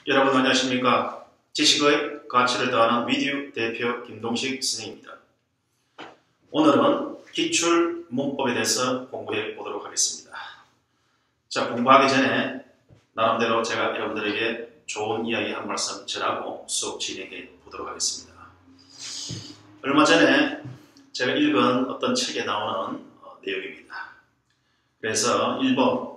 여러분 안녕하십니까? 지식의 가치를 더하는 미디어 대표 김동식 선생입니다. 오늘은 기출 문법에 대해서 공부해 보도록 하겠습니다. 자, 공부하기 전에 나름대로 제가 여러분들에게 좋은 이야기 한 말씀 전하고 수업 진행해 보도록 하겠습니다. 얼마 전에 제가 읽은 어떤 책에 나오는 내용입니다. 그래서 일본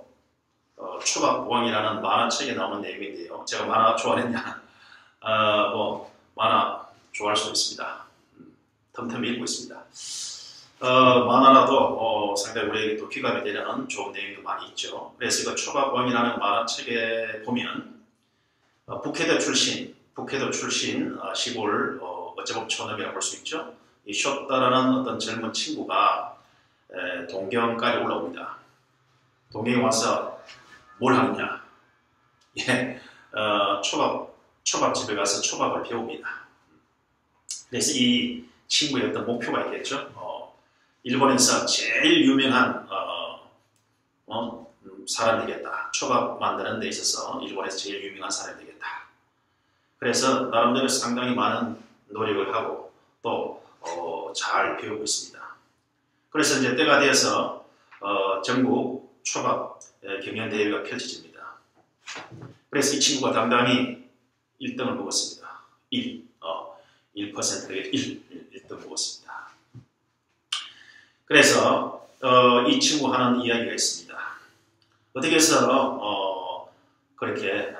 초밥왕이라는 만화책에 나오는 내용인데요. 제가 만화 좋아했냐? 만화 좋아할 수 있습니다. 틈틈이 읽고 있습니다. 만화라도 상당히 우리에게 또 귀감이 되는 좋은 내용도 많이 있죠. 그래서 이거 초밥왕이라는 만화책에 보면 북해도 출신 시골 어쩌면 촌놈이라고 볼 수 있죠. 이 쇼타라는 어떤 젊은 친구가 동경까지 올라옵니다. 동경에 와서 뭘 하느냐? 초밥집에 가서 초밥을 배웁니다. 그래서 이 친구의 어떤 목표가 있겠죠. 일본에서 제일 유명한 사람이 되겠다. 초밥 만드는 데 있어서 일본에서 제일 유명한 사람이 되겠다. 그래서 나름대로 상당히 많은 노력을 하고 또 잘 배우고 있습니다. 그래서 이제 때가 되어서 전국 초밥 경연대회가 펼쳐집니다. 그래서 이 친구가 당당히 1등을 먹었습니다. 1%에 1등 먹었습니다. 그래서 이 친구 하는 이야기가 있습니다. 어떻게 해서 그렇게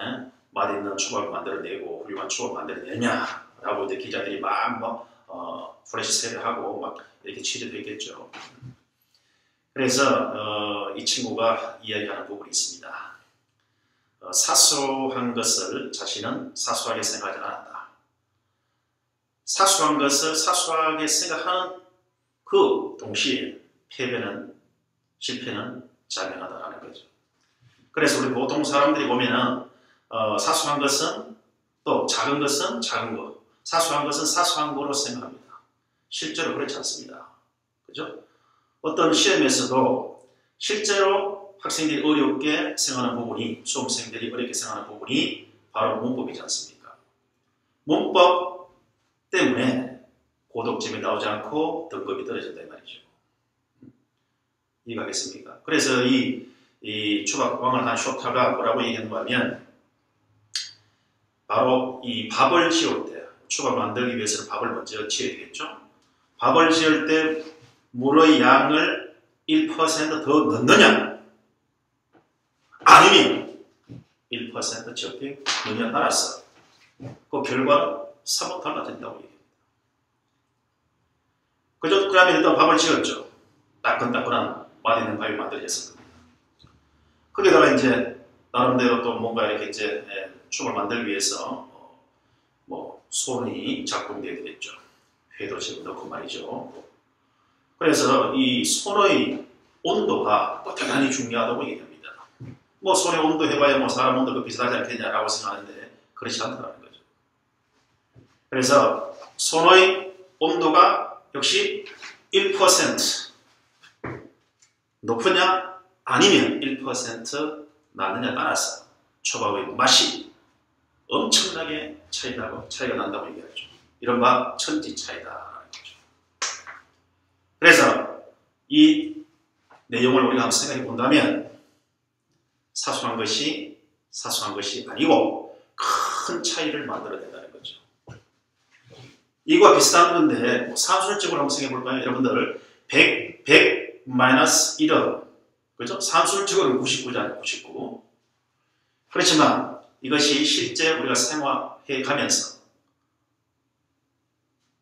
맛있는 초밥을 만들어내고 훌륭한 초밥을 만들어내냐라고 이제 기자들이 막 플래시 세례하고 막 이렇게 취재도 했겠죠. 그래서 이 친구가 이야기하는 부분이 있습니다. 사소한 것을 자신은 사소하게 생각하지 않았다. 사소한 것을 사소하게 생각하는 그 동시에 실패는 자명하다라는 거죠. 그래서 우리 보통 사람들이 보면은 사소한 것은 또 작은 것은 작은 것, 사소한 것은 사소한 거로 생각합니다. 실제로 그렇지 않습니다. 그죠? 어떤 시험에서도 실제로 학생들이 어렵게 생각하는 부분이, 수험생들이 어렵게 생각하는 부분이 바로 문법이지 않습니까? 문법 때문에 고득점이 나오지 않고 등급이 떨어진단 말이죠. 이해가겠습니까? 그래서 이 초밥왕을 한 쇼타가 뭐라고 얘기하는가 하면 바로 이 밥을 지을 때, 초밥 만들기 위해서는 밥을 먼저 지어야 되겠죠? 밥을 지을 때 물의 양을 1% 더 넣느냐? 아니면 1% 적게 넣느냐에 따라서 그 결과는 사뭇 달라진다고 얘기합니다. 그죠? 그러면 일단 밥을 지었죠. 따끈따끈한 맛있는 밥이 만들어졌습니다. 거기다가 이제 나름대로 또 뭔가 이렇게 이제 춤을 만들기 위해서 손이 작동되어야 되겠죠. 회도 지금 넣고 말이죠. 그래서 이 손의 온도가 또 대단히 중요하다고 얘기합니다. 손의 온도 해봐야 사람 온도가 비슷하지 않겠냐라고 생각하는데 그렇지 않다는 거죠. 그래서 손의 온도가 역시 1% 높으냐 아니면 1% 낮느냐에 따라서 초밥의 맛이 엄청나게 차이가 난다고 얘기하죠. 이런 바 천지 차이다라는 거죠. 그래서 이 내용을 우리가 한번 생각해 본다면 사소한 것이 아니고 큰 차이를 만들어낸다는 거죠. 이거와 비슷한 건데 산술적으로 한번 생각해 볼까요? 여러분들 100 마이너스 1은 그죠? 산술적으로는 99잖아요. 99. 그렇지만 이것이 실제 우리가 생활해 가면서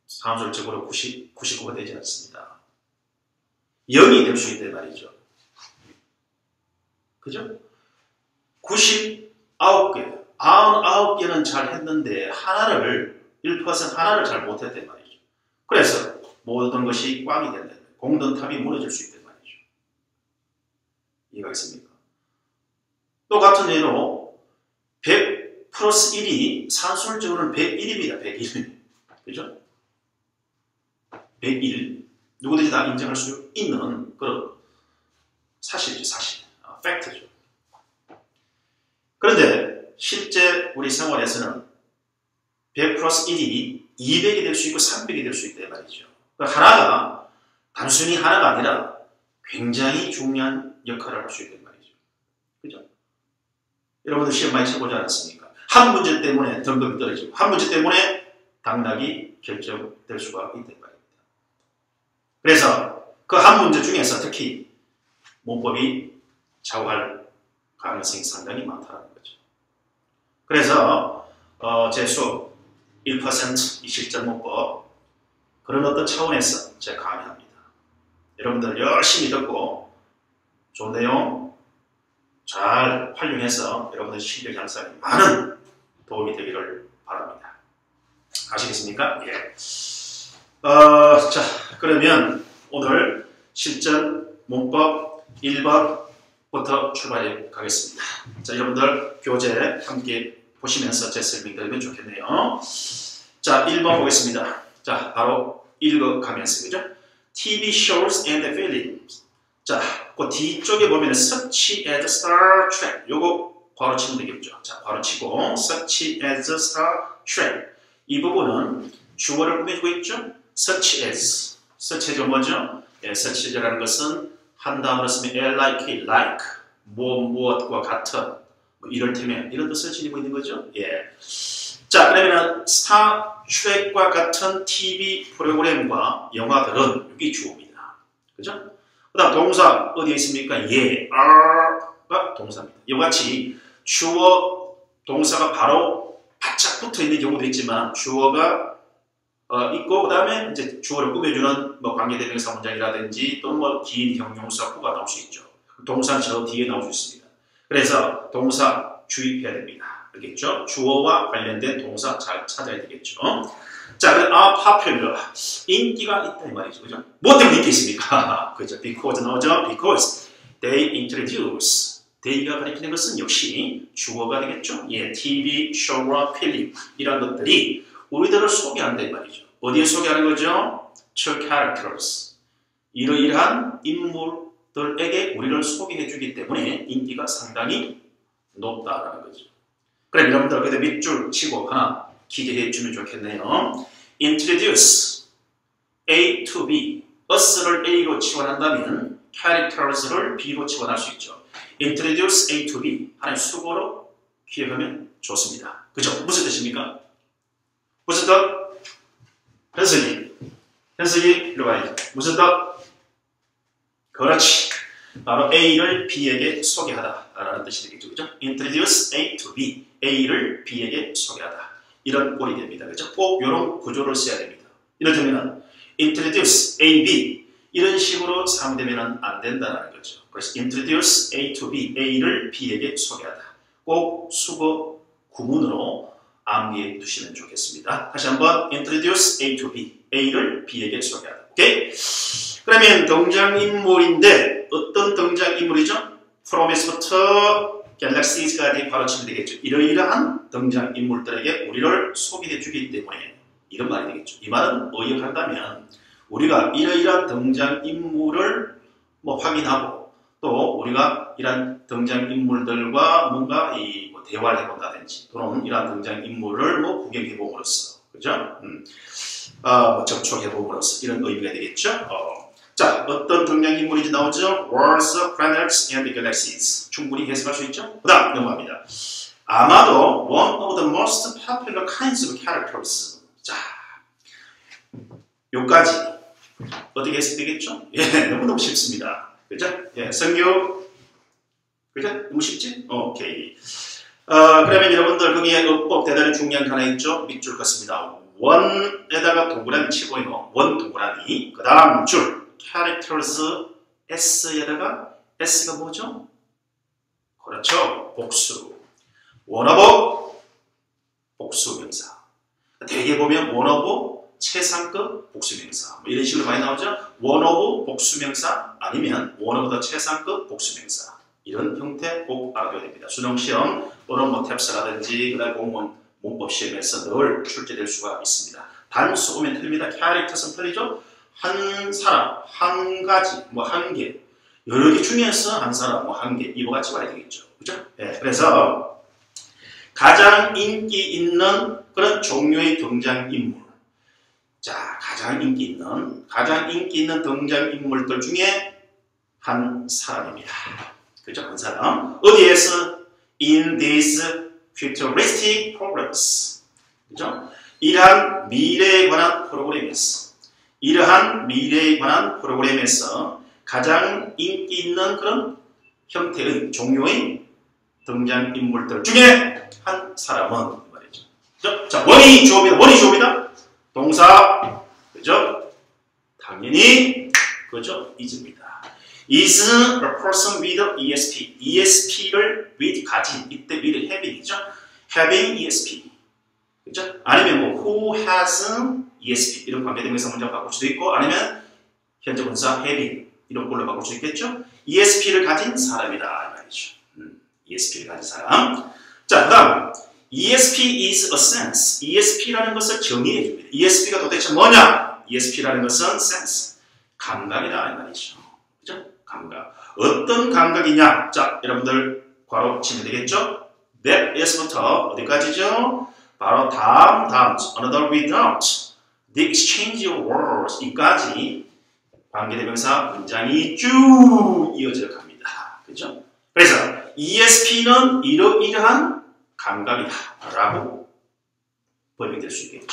산술적으로 99가 되지 않습니다. 0이 될 수 있단 말이죠. 그죠? 99개, 99개는 잘 했는데 1% 하나를 잘 못했단 말이죠. 그래서 모든 것이 꽝이 된다. 공든탑이 무너질 수 있단 말이죠. 이해가 있습니까? 똑같은 예로 100 플러스 1이 산술적으로는 101입니다. 101. 그죠? 101. 누구든지 다 인정할 수 있는 그런 사실이죠. 사실. 팩트죠. 그런데 실제 우리 생활에서는 100 플러스 1이 200이 될 수 있고 300이 될 수 있단 말이죠. 하나가 단순히 하나가 아니라 굉장히 중요한 역할을 할 수 있단 말이죠. 그죠? 여러분들 시험 많이 쳐보지 않았습니까? 한 문제 때문에 등급이 떨어지고 한 문제 때문에 당락이 결정될 수가 있단 말입니다. 그래서 그 한 문제 중에서 특히 문법이 좌우할 가능성이 상당히 많다는 거죠. 그래서 제 수업 1% 이 실전 문법 그런 어떤 차원에서 제가 강의합니다. 여러분들 열심히 듣고 좋은 내용 잘 활용해서 여러분들 실력 향상에 많은 도움이 되기를 바랍니다. 아시겠습니까? 예. 자, 그러면 오늘 실전 문법 1번부터 출발해 가겠습니다. 자, 여러분들 교재 함께 보시면서 제 설명 드리면 좋겠네요. 자, 1번 보겠습니다. 자, 바로 읽어가면서, 그죠? TV shows and films. 자, 그 뒤쪽에 보면 such as Star Trek. 요거 바로 치면 되겠죠. 자, 바로 치고 such as Star Trek. 이 부분은 주어를 꾸며주고 있죠. such as. such as가 뭐죠? 예, such as라는 것은 한 다음으로 쓰면 like, 무엇과 같은 뭐 이를테면 이런 뜻을 지니고 있는 거죠. 예. 자, 그러면 스타 트랙과 같은 TV 프로그램과 영화들은 여기 주어입니다. 그죠? 그 다음 동사 어디에 있습니까? 예, are가 동사입니다. 이와 같이 주어 동사가 바로 바짝 붙어 있는 경우도 있지만 주어가 있고 그 다음에 이제 주어를 꾸며주는 뭐 관계대명사 문장이라든지 또 뭐 긴 형용사 후가 나올 수 있죠. 동사는 저 뒤에 나올 수 있습니다. 그래서 동사 주의해야 됩니다. 알겠죠? 주어와 관련된 동사 잘 찾아야 되겠죠. 자, are popular. 인기가 있다 이 말이죠. 그죠? 뭐 때문에 인기 있습니까? 그죠? because 나오죠? because they introduce. they가 가리키는 것은 역시 주어가 되겠죠? 예, TV, show와 필름 이런 것들이 우리들을 소개한다 이 말이죠. 어디에 소개하는 거죠? to characters. 이러이러한 인물들에게 우리를 소개해 주기 때문에 인기가 상당히 높다라는 거죠. 그럼 여러분들 그때 밑줄 치고 하나 기대해 주면 좋겠네요. Introduce A to B. us를 A로 치환한다면 characters를 B로 치환할 수 있죠. Introduce A to B. 하나의 수고로 기억하면 좋습니다. 그죠? 무슨 뜻입니까? 무슨 뜻? 현석이 이리 와야지. 무슨 뜻? 그렇지. 바로 A를 B에게 소개하다라는 뜻이 되겠죠. 그죠? Introduce A to B. A를 B에게 소개하다. 이런 꼴이 됩니다. 그죠? 꼭 이런 구조를 써야 됩니다. 이를테면 Introduce A, B 이런 식으로 사용되면 안 된다는 거죠. 그래서 Introduce A to B. A를 B에게 소개하다. 꼭 수거 구문으로 암기해 두시면 좋겠습니다. 다시 한번 Introduce A to B. A를 B에게 소개하다. 오케이? 그러면 등장인물인데 어떤 등장인물이죠? 프로미스부터 갤럭시까지 바로 치면 되겠죠. 이러이러한 등장인물들에게 우리를 소개해 주기 때문에 이런 말이 되겠죠. 이 말은 의역한다면 우리가 이러이러한 등장인물을 뭐 확인하고 또 우리가 이러한 등장인물들과 뭔가 뭐 대화를 해본다든지 또는 이러한 등장인물을 뭐 구경해봄으로써 그죠? 뭐 접촉해봄으로써 이런 의미가 되겠죠. 자, 어떤 등장인물인지 나오죠? Worlds, Planets, and Galaxies. 충분히 해석할 수 있죠? 그 다음 넘어갑니다. 아마도 one of the most popular kinds of characters. 자, 요까지 어떻게 해석되겠죠? 예, 너무너무 쉽습니다. 그죠? 예, 성교. 그죠? 너무 쉽지? 오케이. 그러면 여러분들 거기에 어법 대단히 중요한 게 하나 있죠? 밑줄 긋습니다. 원에다가 동그라미 치고요. 원 동그라미. 그 다음 줄. characters S에다가 S가 뭐죠? 그렇죠. 복수. 원어복 복수명사. 대개 보면 원어복 최상급 복수명사. 뭐 이런 식으로 많이 나오죠. 원어복 복수명사 아니면 원어보다 최상급 복수명사. 이런 형태 꼭 알아둬야 됩니다. 수능시험 또는 뭐 탭스라든지 그다음 공무원 문법 시험에서 늘 출제될 수가 있습니다. 단수 오면 틀립니다. characters는 틀리죠. 한 사람, 한 가지, 뭐 한 개, 여러 개 중에서 한 사람, 뭐 한 개, 이와 같이 와야 되겠죠. 그죠? 네, 그래서 가장 인기 있는 그런 종류의 등장인물. 자, 가장 인기 있는 등장인물들 중에 한 사람입니다. 그죠? 한 사람. 어디에서? In these futuristic programs. 그죠? 이러한 미래에 관한 프로그램에서 가장 인기 있는 그런 형태의 종류의 등장인물들 중에 한 사람은 말이죠. 자, 원이 주어입니다. 동사, 그죠? 당연히, 그죠? is입니다. is a person with ESP. ESP를 with 가진, 이때 with having이죠. having ESP. 그죠? 아니면 뭐 who has ESP 이런 관계대명사 문장 바꿀 수도 있고, 아니면 현재 분사 having 이런 걸로 바꿀 수 있겠죠. ESP를 가진 사람이다 이 말이죠. ESP를 가진 사람. 자, 그다음 ESP is a sense. ESP라는 것을 정의해 줍니다. ESP가 도대체 뭐냐? ESP라는 것은 sense, 감각이다 이 말이죠. 그죠? 감각. 어떤 감각이냐? 자, 여러분들 괄호 치면 되겠죠? That is부터 어디까지죠? 바로 다음 another without the exchange of words 이까지 관계대명사 문장이 쭉 이어져 갑니다. 그죠? 그래서 ESP는 이러이러한 감각이다 라고 번역될 수 있겠죠.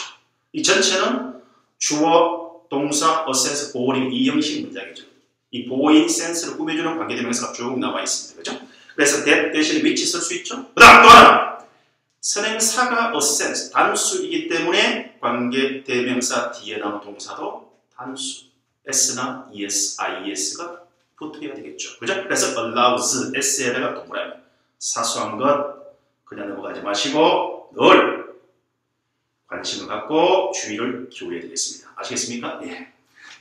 이 전체는 주어, 동사, 어센스, 보어링 이 형식 문장이죠. 이 보어인 센스를 꾸며주는 관계대명사가 쭉 나와 있습니다. 그죠? 그래서 that 대신에 which 쓸 수 있죠. 그 다음 또 하나 선행사가 어센스 단수이기 때문에 관계대명사 뒤에 나온 동사도 단수 s나 es, ies가 붙어야 되겠죠. 그죠? 그래서 allows s에다가 동그라미 사소한 것 그냥 넘어가지 마시고 늘 관심을 갖고 주의를 기울여야 되겠습니다. 아시겠습니까? 예.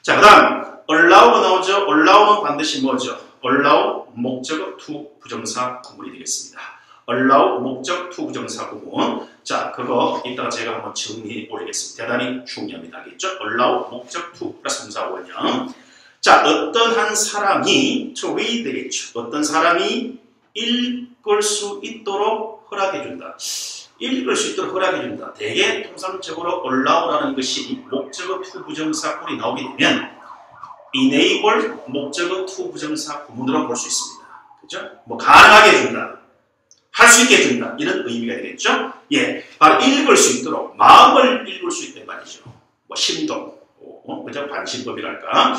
자, 그 다음 allow가 나오죠. allow는 반드시 뭐죠? allow 목적어 to 부정사 구문이 되겠습니다. allow 목적 to 부정사 구문. 자, 그거 이따가 제가 한번 정리해 올리겠습니다. 대단히 중요합니다. 알겠죠? allow 목적 to 플러스 동사 원형. 자, 어떤 한 사람이 to read 되겠죠. 어떤 사람이 읽을 수 있도록 허락해준다. 읽을 수 있도록 허락해준다. 대개 통상적으로 allow라는 것이 목적어 to 부정사 구문이 나오게 되면 enable 목적어 to 부정사 구문으로 볼 수 있습니다. 그죠? 뭐 가능하게 해준다. 할 수 있게 해준다. 이런 의미가 되겠죠? 예. 바로 읽을 수 있도록 마음을 읽을 수 있단 말이죠. 뭐 심동, 그죠? 반신법이랄까.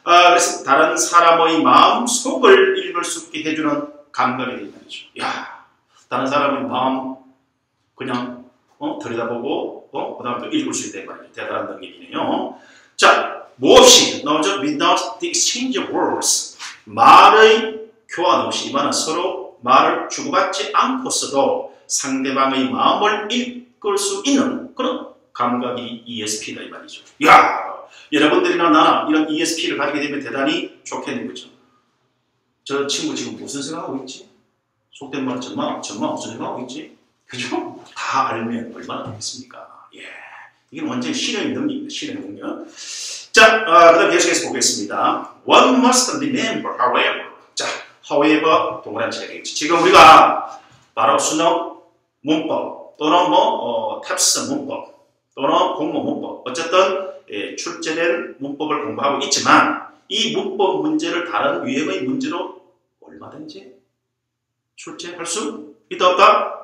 그래서 다른 사람의 마음 속을 읽을 수 있게 해주는 감각이 된단 말이죠. 야, 다른 사람의 마음 그냥 들여다보고 그 다음에 또 읽을 수 있단 말이죠. 대단한 능력이네요. 자, 뭐 없이 나오죠? Without the exchange of words. 말의 교환 없이 이 말은 서로 말을 주고받지 않고서도 상대방의 마음을 읽을 수 있는 그런 감각이 ESP다 이 말이죠. 야, 여러분들이나 나나 이런 ESP를 가지게 되면 대단히 좋겠는 거죠. 저 친구 지금 무슨 생각하고 있지? 속된 말은 정말 무슨 생각하고 있지? 그죠? 다 알면 얼마나 좋겠습니까? 예, 이게 완전히 실행 능력입니다. 실행 능력. 자, 그 다음 계속해서 보겠습니다. One must remember, however. 자, however 동그란 책이겠죠. 지금 우리가 바로 수능 문법 또는 탑스 문법 또는 공모 문법 어쨌든 출제된 문법을 공부하고 있지만 이 문법 문제를 다른 유형의 문제로 얼마든지 출제할 수 있다 없다?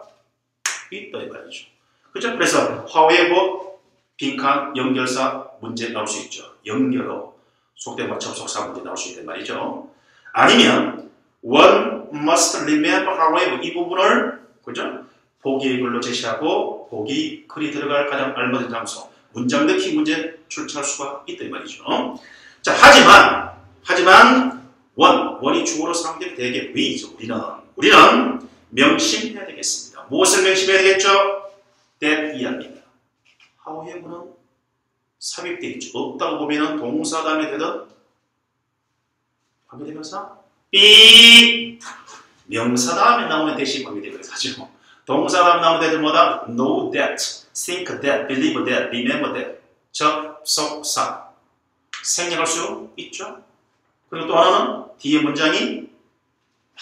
있다 이 말이죠. 그죠? 그래서 however 빈칸 연결사 문제 나올 수 있죠. 연결어 속된 말 접속사 문제 나올 수 있단 말이죠. 아니면 one must remember however 이 부분을 그죠? 보기의 글로 제시하고 보기 글이 들어갈 가장 알맞은 장소 문장 넣기 문제 출제할 수가 있다 이 말이죠. 자, 하지만 원이 주어로 사용되면 되게 we죠. 우리는 명심해야 되겠습니다. 무엇을 명심해야 되겠죠? that 이합니다. however는 삽입되어 있죠. 없다고 보면 동사 다음에 되던 관계대명사 삐 명사 다음에 나오면 대신 관계대명사죠. 동사 다음에 나오면 되던 뭐다? know that, think that, believe that, remember that 접속사 생략할 수 있죠. 그리고 또 하나는 뒤에 문장이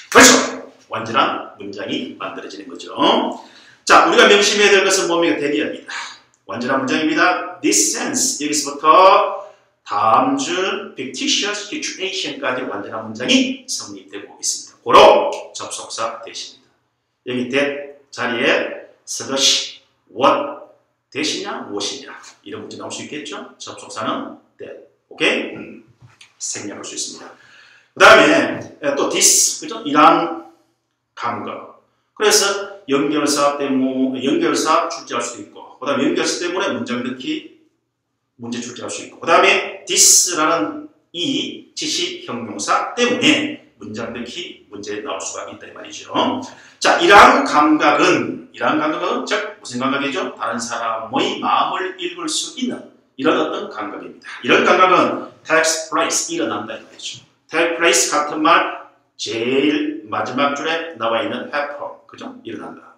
그렇죠. 완전한 문장이 만들어지는 거죠. 자, 우리가 명심해야 될 것은 뭡니까? 대비합니다. 완전한 문장입니다. This sense, 여기서부터 다음 줄 fictitious situation까지 완전한 문장이 성립되고 있습니다. 고로 접속사 대신입니다. 여기 that 자리에 서것이 what 대신이냐 무엇이냐 이런 문제 나올 수 있겠죠. 접속사는 that. 오케이? 생략할 수 있습니다. 그 다음에 또 this, 그죠? 이란 감각. 그래서 연결사 때문에 연결사 출제할 수도 있고, 그 다음에 연결사 때문에 문장 넣기 문제 출제할 수 있고, 그 다음에 this라는 이 지시 형용사 때문에 문장 넣기 문제 나올 수가 있다 이 말이죠. 자, 이러한 감각은 즉 무슨 감각이죠? 다른 사람의 마음을 읽을 수 있는 이런 어떤 감각입니다. 이런 감각은 takes place, 일어난다 이 말이죠. take place 같은 말 제일 마지막 줄에 나와 있는 happen, 그죠? 일어난다.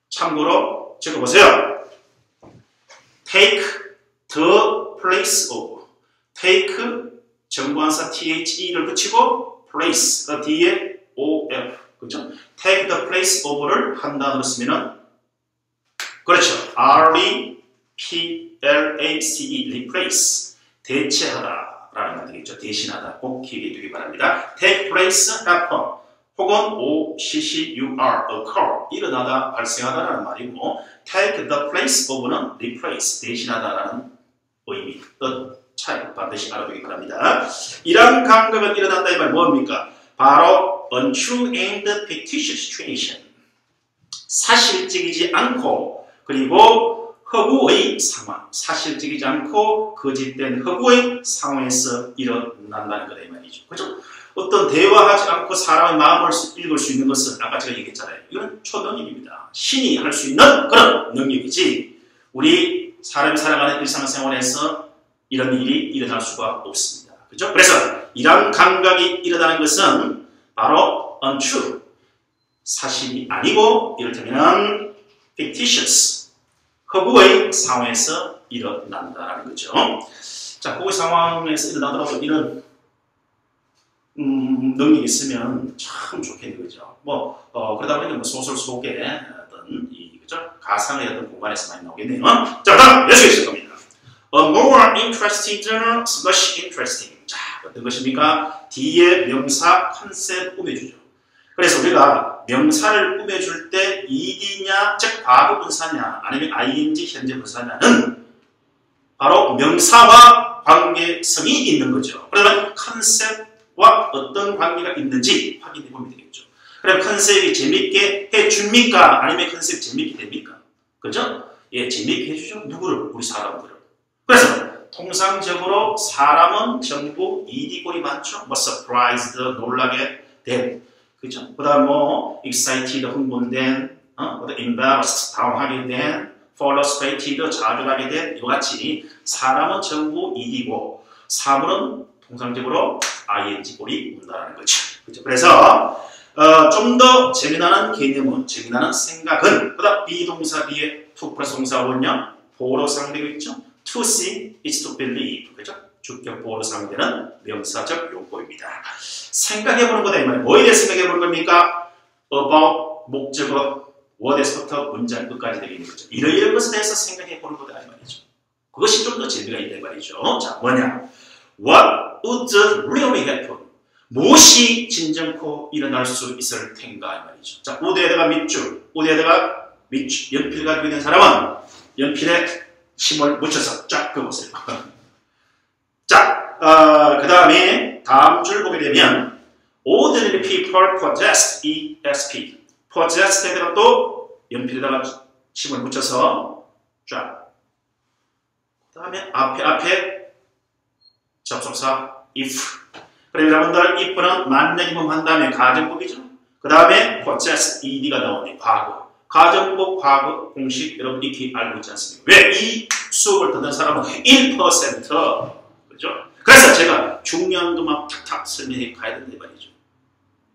참고로 적어보세요. take the place of, take 정관사 the를 붙이고 place 그 뒤에 of, 그죠? take the place of를 한 단어로 쓰면은 그렇죠. replace, replace 대체하다 라는 말 되겠죠. 대신하다 꼭 기억해 두기 바랍니다. take place, happen 혹은 OCCUR, occur 일어나다, 발생하다라는 말이고 take the place of는 replace 대신하다라는 의미, 뜻 차이 반드시 알아두기 바랍니다. 이러한 감각은 일어난다 이 말 뭡니까? 바로 untrue and fictitious situation, 사실적이지 않고 그리고 허구의 상황, 사실적이지 않고 거짓된 허구의 상황에서 일어난다는 거다 이 말이죠. 그렇죠? 어떤 대화하지 않고 사람의 마음을 읽을 수 있는 것은 아까 제가 얘기했잖아요. 이건 초능력입니다. 신이 할 수 있는 그런 능력이지 우리 사람이 살아가는 일상생활에서 이런 일이 일어날 수가 없습니다. 그렇죠? 그래서 이러한 감각이 일어나는 것은 바로 untrue, 사실이 아니고 이를테면 fictitious, 허구의 상황에서 일어난다는 거죠. 자, 허구의 상황에서 일어나더라도 이런 능력이 있으면 참 좋겠는 거죠. 그러다 보니까 소설 속에 어떤 그죠? 가상의 어떤 공간에서 많이 나오겠네요. 자, 다음 예수의 시작합니다. A more interesting, slash interesting. 자, 어떤 것입니까? 뒤에 명사 컨셉 꾸며주죠. 그래서 우리가 명사를 꾸며줄 때 ed냐, 즉 과거 분사냐, 아니면 ing 현재 분사냐는 바로 명사와 관계성이 있는 거죠. 그러면 컨셉과 어떤 관계가 있는지 확인해 보면 되겠죠. 그럼 컨셉이 재밌게 해줍니까? 아니면 컨셉이 재밌게 됩니까? 그죠? 예, 재밌게 해주죠. 누구를? 우리 사람들을. 그래서 통상적으로 사람은 전부 ed골이 많죠. surprised, 놀라게 된, 그죠? 그 다음 excited, 흥분된, embarrassed, 당황하게 된, frustrated, 좌절하게 된, 이와 같이 사람은 전부 ed고 사물은 통상적으로 ing골이 온다는 거죠. 그죠? 그래서 좀 더 재미나는 개념은, 재미나는 생각은, 그 다음 비동사 뒤에 to 플러스 동사 원형, 보로 상대가 있죠. To see is to believe. 그죠? 주격 보로 상대는 명사적 용법입니다. 생각해보는 거다 이 말이에요. 뭐에 대해 생각해보는 겁니까? about, 목적어, word에서부터 문장 끝까지 되겠는 거죠. 이런 것에 대해서 생각해보는 거다 이 말이죠. 그것이 좀 더 재미가 있다 이 말이죠. 자, 뭐냐? What would really happen? 무엇이 진정코 일어날 수 있을 텐가 이 말이죠. 자, would에다가 밑줄, would에다가 밑줄, 연필 가지고 있는 사람은 연필에 힘을 묻혀서 쫙 그어보세요. 자, 그 다음에 다음 줄 보게 되면 ordinary people possess ESP. possess에다가 또 연필에다가 힘을 묻혀서 쫙. 그 다음에 앞에 접속사 if. 그럼 여러분들 if는 만약이면 한 다음에 가정법이죠. 그 다음에 possess ed가 나오니 과거. 가정법 과거 공식 여러분 익히 알고 있지 않습니까? 왜 이 수업을 듣는 사람은 1%, 그죠? 그래서 제가 중요한 것만 탁탁 설명해 가야 된다 이 말이죠.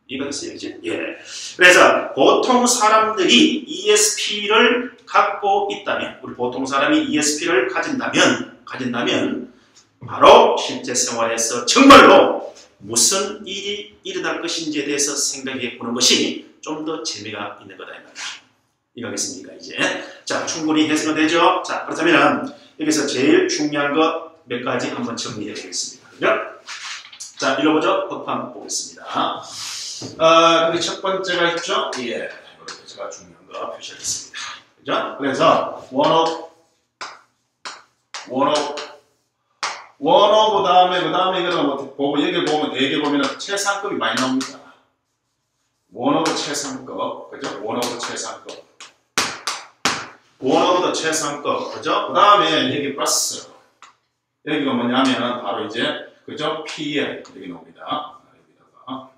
이해가겠어요? 이제? 예. 그래서 보통 사람들이 ESP를 갖고 있다면, 우리 보통 사람이 ESP를 가진다면 바로 실제 생활에서 정말로 무슨 일이 일어날 것인지에 대해서 생각해 보는 것이 좀 더 재미가 있는 거다 이 말이죠. 이거겠습니까, 이제. 자, 충분히 해석은 되죠? 자, 그렇다면 여기서 제일 중요한 것 몇 가지 한번 정리해 보겠습니다. 그죠? 자, 읽어보죠. 법한 보겠습니다. 여기 첫 번째가 있죠? 예. 이렇게 제가 중요한 거 표시하겠습니다. 그죠? 그래서, 원업 그 다음에 이거는 뭐, 보고, 여기 보면, 대개 보면 최상급이 많이 나옵니다. 원오브 최상급, 그죠? 원오브 최상급. 원오브 최상급, 그죠? 그 다음에 여기 플러스. 여기가 뭐냐면, 바로 이제, 그죠? PL. 여기 나옵니다. 여기다가.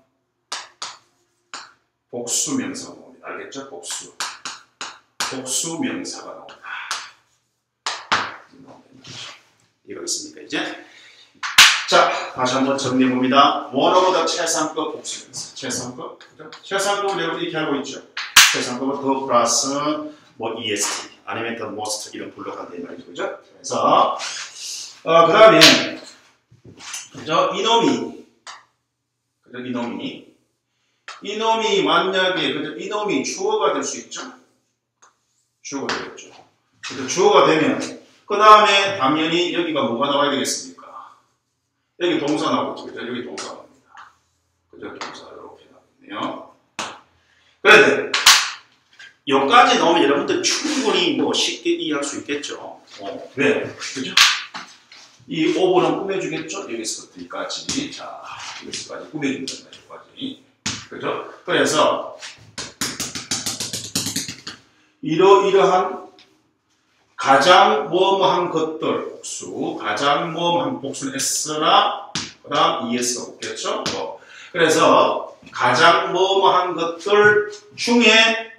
복수명사가 나옵니다. 알겠죠? 복수. 복수명사가 나옵니다. 이거 있습니까, 이제? 자, 다시 한번 정리해봅니다. 원어보다 최상급 복수명사. 최상급. 그죠? 최상급은 여러분이 이렇게 알고 있죠. 최상급은 더 플러스 뭐 EST 아니면 더 most 이런 블록한데 말이죠. 그죠? 그래서 그 다음에 그죠? 이놈이 만약에 그죠? 이놈이 주어가 될 수 있죠? 주어가 되겠죠. 그죠? 주어가 되면 그 다음에 당연히 여기가 뭐가 나와야 되겠습니까? 여기 동사 나오죠. 그죠? 여기 동사 나옵니다. 그죠? 동사 이렇게 나오네요. 그런데 여기까지 나오면 여러분들 충분히 뭐 쉽게 이해할 수 있겠죠. 왜? 그죠? 이 오버는 꾸며주겠죠? 여기서부터 여기까지. 자, 여기서까지 꾸며준다. 여기까지. 그죠? 그래서 이러한 가장 뭐뭐한 것들 복수, 가장 뭐뭐한 복수는 S나 그 다음 ES가 없겠죠? 그래서 가장 뭐뭐한 것들 중에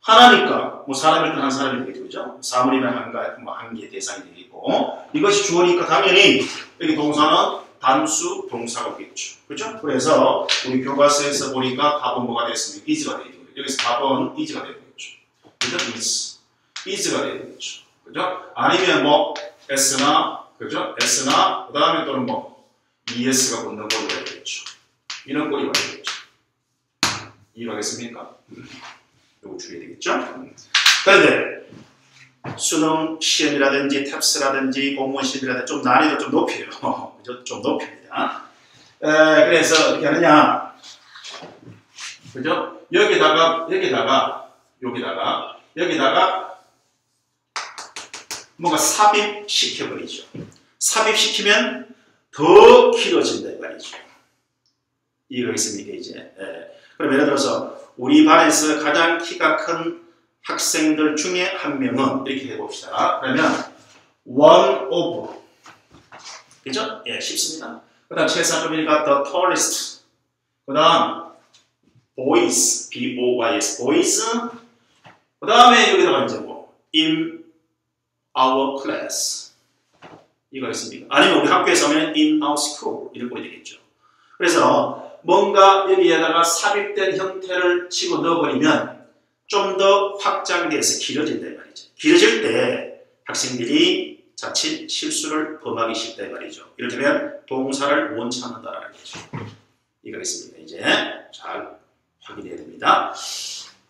하나니까 뭐 사람일 땐 한 사람이 되겠죠, 그죠? 사물이면 한 개의 대상이 되겠고 이것이 주어니까 당연히 여기 동사는 단수 동사가 오겠죠, 그죠? 그래서 우리 교과서에서 보니까 답은 뭐가 되겠습니까? is가 되겠죠. 여기서 답은 is가 되겠죠, 그죠? is가 되겠죠, 그죠? 아니면 뭐 s나 그죠? s나 그 다음에 또는 뭐 es가 붙는 꼴이 되겠죠. 이런 꼴이 되겠죠. 이해가겠습니까? 요거 주의해야 되겠죠? 그런데 수능 시험이라든지 탭스라든지 공무원 시험이라든지 좀 난이도 좀 높여요. 그죠? 좀 높입니다. 그래서 어떻게 하느냐? 그죠? 여기다가 뭔가 삽입시켜버리죠. 삽입시키면 더 길어진다 이 말이죠. 이해가겠습니까, 이제? 그럼 예를 들어서 우리 반에서 가장 키가 큰 학생들 중에 한 명은 이렇게 해봅시다. 그러면 one of 그죠? 예, 쉽습니다. 그 다음 최상급이니까 the tallest 그 다음 boys B-O-Y-S boys 그 다음에 여기다가 이제 뭐 in our class 이거 있습니까? 아니면 우리 학교에서 하면 in our school 이런 꼴이 되겠죠. 그래서 뭔가 여기에다가 삽입된 형태를 치고 넣어버리면 좀 더 확장돼서 길어진다 이 말이죠. 길어질 때 학생들이 자칫 실수를 범하기 쉽다 이 말이죠. 이를테면 동사를 못 찾는다라는 거죠. 이거겠습니다. 이제 잘 확인해야 됩니다.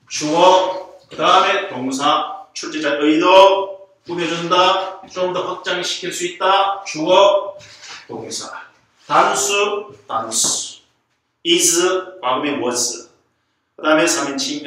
주어, 그 다음에 동사, 출제자의 의도, 꾸며준다, 좀 더 확장시킬 수 있다, 주어, 동사, 단수, is, 과거에 was. 그 다음에 3인칭,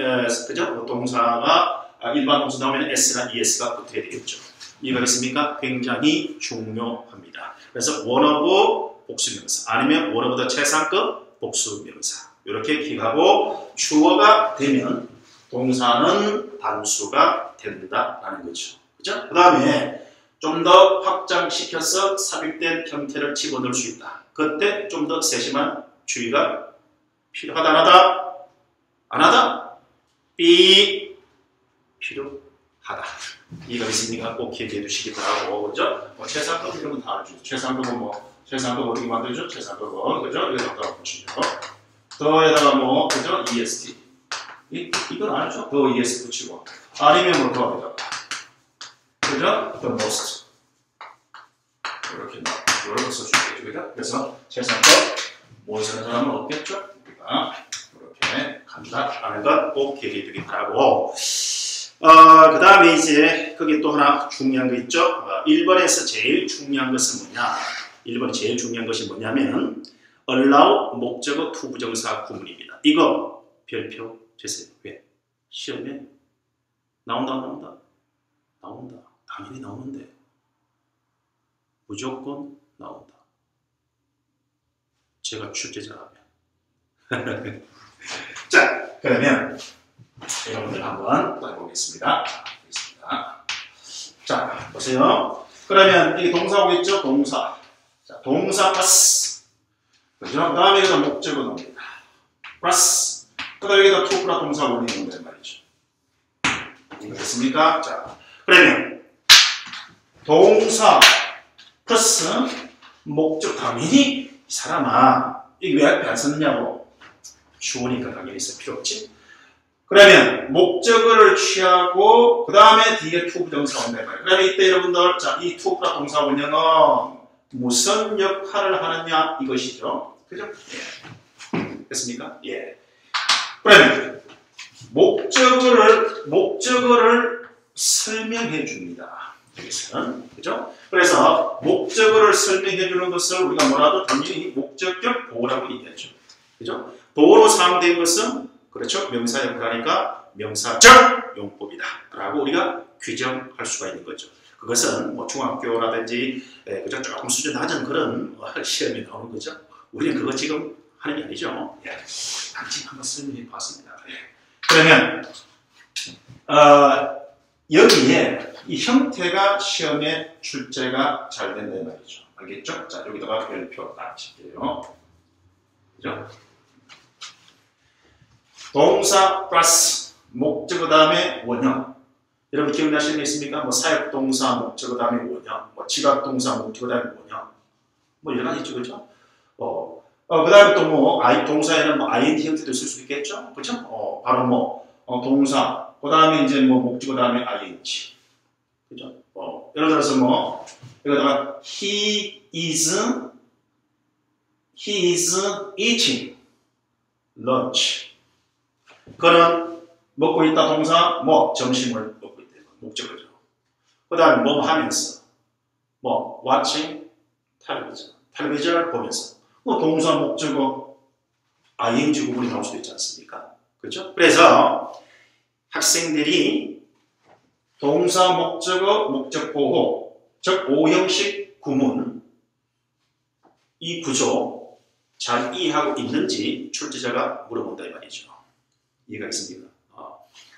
그죠? 동사가, 일반 동사 나오면 s나 es가 붙어야 되겠죠. 이해가겠습니까? 굉장히 중요합니다. 그래서 one of 복수명사, 아니면 one of the 최상급 복수명사. 이렇게 기억하고, 주어가 되면 동사는 단수가 된다라는 거죠. 그죠? 그 다음에 좀 더 확장시켜서 삽입된 형태를 집어넣을 수 있다. 그때 좀 더 세심한 주의가 필요하다, 안 하다? 안 하다? 필요하다. 이거 있으니까 꼭 기억해 두시기 바라고, 그죠? 뭐 최상급 이런 건 다 알죠. 최상급은 최상급 어떻게 만들죠? 최상급은, 그죠? 여기다가 붙이죠. 더에다가 뭐, 그죠? EST. 이건 알죠? 더 ES 붙이고. 아니면 뭐 더에다가. 그죠? The most. 이렇게 써주겠죠, 그죠? 그래서 최상급 못 쓰는 사람은 없겠죠? 우리가 이렇게 간다라는 것 꼭 기억해 두기 바라고. 그 다음에 이제 거기 또 하나 중요한 거 있죠. 1번에서 제일 중요한 것은 뭐냐? 1번이 제일 중요한 것이 뭐냐면 allow 목적어 투부정사 구문입니다. 이거 별표 주세요. 왜? 시험에 나온다. 당연히 나오는데 무조건 나온다. 제가 출제자라면. 자, 그러면 여러분들 한번 해보겠습니다. 자, 보세요. 그러면 이게 동사 오겠죠? 동사. 자, 동사 플러스. 그죠? 그 다음에 여기다 목적어 나옵니다. 플러스. 그 다음에 여기다 to 플러스 동사 원리는 된 말이죠. 이해됐습니까? 자, 그러면 동사 플러스 목적. 당연히 이 사람아 이게 왜 앞에 안 썼느냐고. 주어니까 당연히 있을 필요 없지. 그러면 목적어를 취하고 그 다음에 뒤에 to 부정사 온다 말이에요. 그러면 이때 여러분들 자, 이 to 플러스 동사 원형은 무슨 역할을 하느냐 이것이죠. 그죠? 예. 됐습니까? 예. 그러면 목적어를 설명해 줍니다. 여기서는. 그죠? 그래서 목적어를 설명해 주는 것을 우리가 뭐라도 당연히 목적격 보호라고 얘기하죠. 그죠? 보호로 사용된 것은 그렇죠? 명사 역할하니까 명사적 용법이다 라고 우리가 규정할 수가 있는 거죠. 그것은 뭐 중학교라든지 그죠? 조금 수준 낮은 그런 시험에 나오는 거죠. 우리는 그거 지금 하는 게 아니죠. 예. 단지 한번 설명해 봤습니다. 예. 그러면 여기에 이 형태가 시험에 출제가 잘 된다는 말이죠. 알겠죠? 자, 여기다가 별표 딱 칠게요. 그죠? 동사 플러스 목적어 다음에 원형. 여러분 기억나시는 게 있습니까? 뭐 사역동사 목적어 다음에 원형, 뭐 지각동사 목적어 다음에 원형, 뭐 여러 가지 있죠, 그죠? 그 다음에 또 뭐 동사에는 뭐 ing 형태도 쓸 수 있겠죠, 그죠? 바로 뭐 동사, 그 다음에 이제 뭐 목적어 다음에 ing, 그죠? 예를 들어서 뭐 여기다가 he is eating lunch. 그는 먹고 있다 동사 뭐 점심을 먹고 있다 목적어죠. 그 다음에 뭐 하면서 뭐 watching 텔레비전을 보면서 뭐 동사 목적어 ing 구문이 나올 수도 있지 않습니까? 그렇죠? 그래서 학생들이 동사 목적어 목적 보호 즉 5형식 구문 이 구조 잘 이해하고 있는지 출제자가 물어본다 이 말이죠. 이해가 있습니까?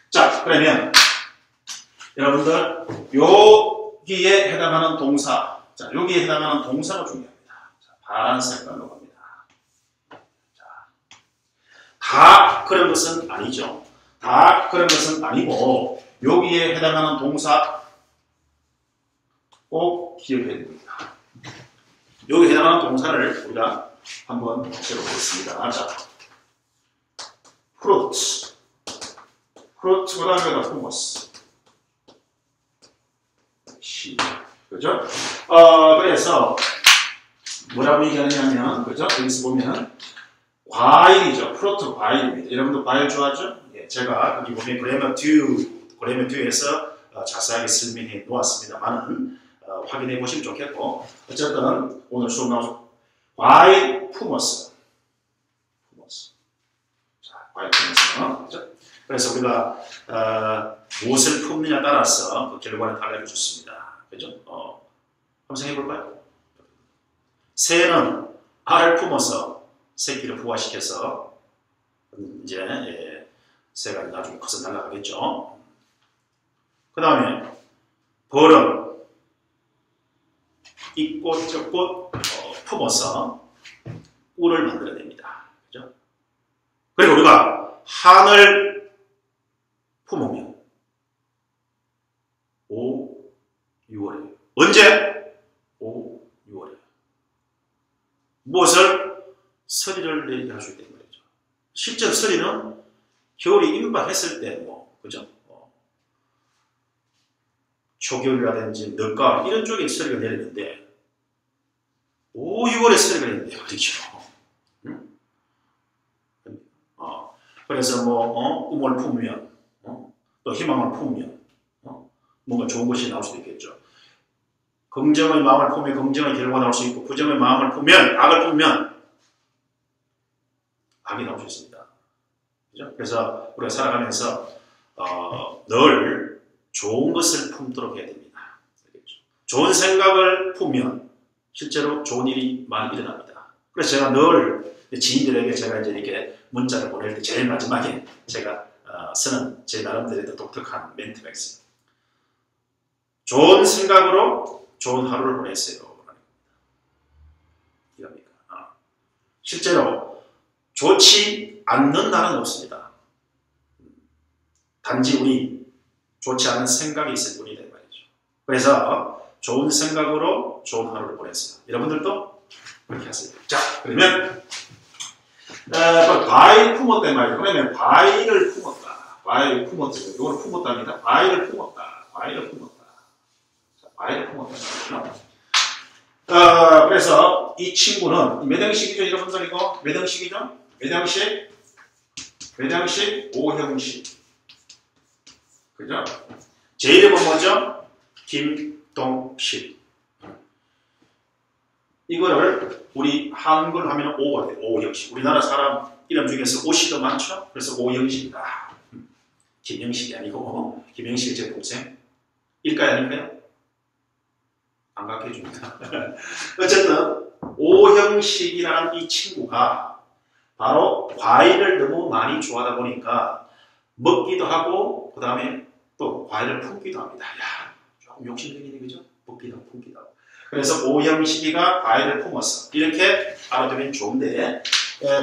자, 그러면 여러분들 여기에 해당하는 동사, 자, 여기에 해당하는 동사가 중요합니다. 자, 파란 색깔로 갑니다. 자, 다 그런 것은 아니죠. 다 그런 것은 아니고 여기에 해당하는 동사 꼭 기억해야 됩니다. 여기에 해당하는 동사를 우리가 한번 해보겠습니다. 자, fruit, 그 다음에다 humus. 그죠? 그래서 뭐라고 얘기하냐면, 그죠? 여기서 보면 과일이죠. 프루트 과일입니다. 여러분도 과일 좋아하죠? 예, 제가 거기 보면 그래머 듀에서 자세하게 설명해 놓았습니다만은 확인해 보시면 좋겠고, 어쨌든 오늘 수업 나오죠. 과일 humus. 자, 과일 humus. 그죠? 그래서 우리가 무엇을 품느냐에 따라서 그 결과는 달라져 좋습니다. 그죠? 한번 생각해 볼까요? 새는 알을 품어서 새끼를 부화시켜서 이제 새가 나중에 커서 날아가겠죠. 그 다음에 벌은 이 꽃 저 꽃 품어서 꿀을 만들어냅니다. 그죠? 그리고 우리가 한을 품으면 5, 6월에 언제? 5, 6월에 무엇을? 서리를 내리게 할 수 있다는 말이죠. 실제로 서리는 겨울이 임박했을 때 뭐 그죠? 초겨울이라든지 늦가을 이런 쪽에 서리가 내리는데 5, 6월에 서리가 내리는데 말이죠. 그래서 뭐 꿈을 품으면 또 희망을 품으면 뭔가 좋은 것이 나올 수도 있겠죠. 긍정의 마음을 품으면 긍정의 결과가 나올 수 있고 부정의 마음을 품으면 악을 품으면 악이 나올 수 있습니다. 그죠? 그래서 우리가 살아가면서 늘 좋은 것을 품도록 해야 됩니다. 알겠죠? 좋은 생각을 품으면 실제로 좋은 일이 많이 일어납니다. 그래서 제가 늘 지인들에게 제가 이제 이렇게 문자를 보낼 때 제일 마지막에 제가 쓰는 제 나름대로 독특한 멘트가 있어요. 좋은 생각으로 좋은 하루를 보내세요. 이겁니다. 실제로 좋지 않는 날은 없습니다. 단지 우리 좋지 않은 생각이 있을 뿐이다 말이죠. 그래서 좋은 생각으로 좋은 하루를 보내세요. 여러분들도 그렇게 하세요. 자, 그러면 바위를 품었단 말이에요. 그러면 바위를 품었다. 바위를 품었다. 이걸 품었답니다. 바위를 품었다. 바위를 품었다. 자, 바위를 품었다. 그래서 이 친구는 몇 형식이죠, 여러분들 이거? 몇 형식이죠? 몇 형식? 몇 형식? 5형식. 그죠? 제 이름은 뭐죠? 김동식. 이거를 우리 한글 하면 5가 돼요. 5형식. 우리나라 사람 이름 중에서 오씨도 많죠? 그래서 5형식이다. 김형식이 아니고 김형식이 제 동생. 일까요, 아닐까요? 안 갖게 해줍니다. 어쨌든 5형식이라는 이 친구가 바로 과일을 너무 많이 좋아하다 보니까 먹기도 하고 그 다음에 또 과일을 품기도 합니다. 야, 조금 욕심쟁이네, 그죠? 먹기도 하고 품기도 하고. 그래서 오형식이가 과일을 품었어. 이렇게 알아두면 좋은데,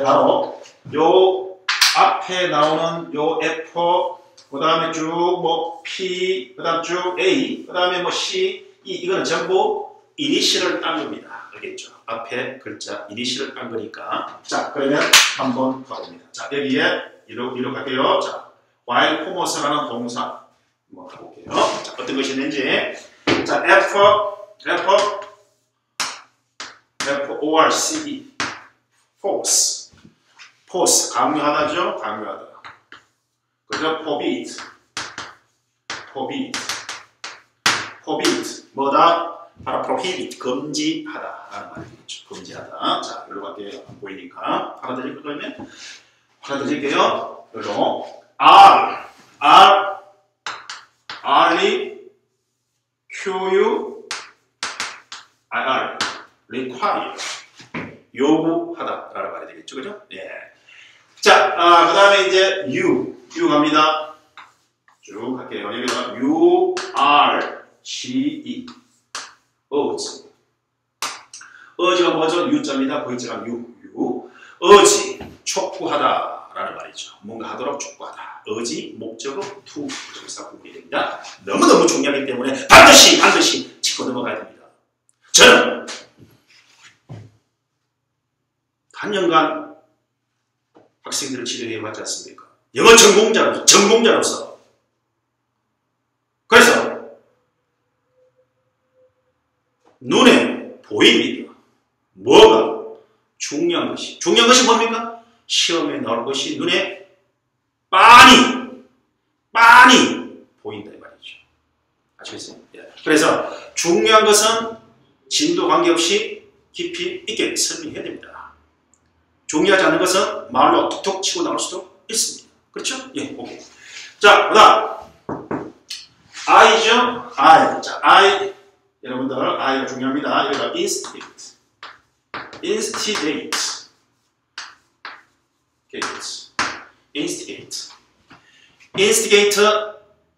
바로 요 앞에 나오는 요 F, 그 다음에 쭉 뭐 P, 그 다음 쭉 A, 그 다음에 뭐 C, E, 이거는 전부 이니셜을 딴 겁니다. 알겠죠? 앞에 글자 이니셜을 딴 거니까. 자, 그러면 한번 가봅니다. 자, 여기에 이로 갈게요. 자, while 품었어라는 동사 한번 가볼게요. 자, 어떤 것이 있는지. 자, F-O-R-C-E force. force 강요하다죠? 강요하다. 그죠? forbid. 뭐다? 바로 prohibit. 금지하다 라는 말이겠죠. 금지하다. 자, 여기로 갈게요. 안 보이니까 알아들릴게요. 그러면 알아들릴게요. 여기로 R이 require 요구하다라는 말이 되겠죠, 그죠? 예. 자, 그 다음에 이제 U 갑니다. 쭉 갈게요. 여기가 urge, urge가 뭐죠? U자입니다. V자가 urge, 촉구하다라는 말이죠. 뭔가 하도록 촉구하다. urge 목적어 to 부정사 구분이 됩니다. 너무너무 중요하기 때문에 반드시 짚고 넘어가야 됩니다. 저는 한년간 학생들을 치료해 봤지 않습니까? 영어 전공자로서. 그래서 눈에 보입니다. 뭐가 중요한 것이 뭡니까? 시험에 나올 것이 눈에 빤히 보인다 이 말이죠. 아시겠어요? 예. 그래서 중요한 것은 진도 관계없이 깊이 있게 설명해야 됩니다. 중요하지 않은 것은 말로 툭툭 치고 나올 수도 있습니다. 그렇죠? 예, 오케이. 자, 그 다음 I죠? I. 자, I. 여러분들, I가 중요합니다. 여기가 instigate.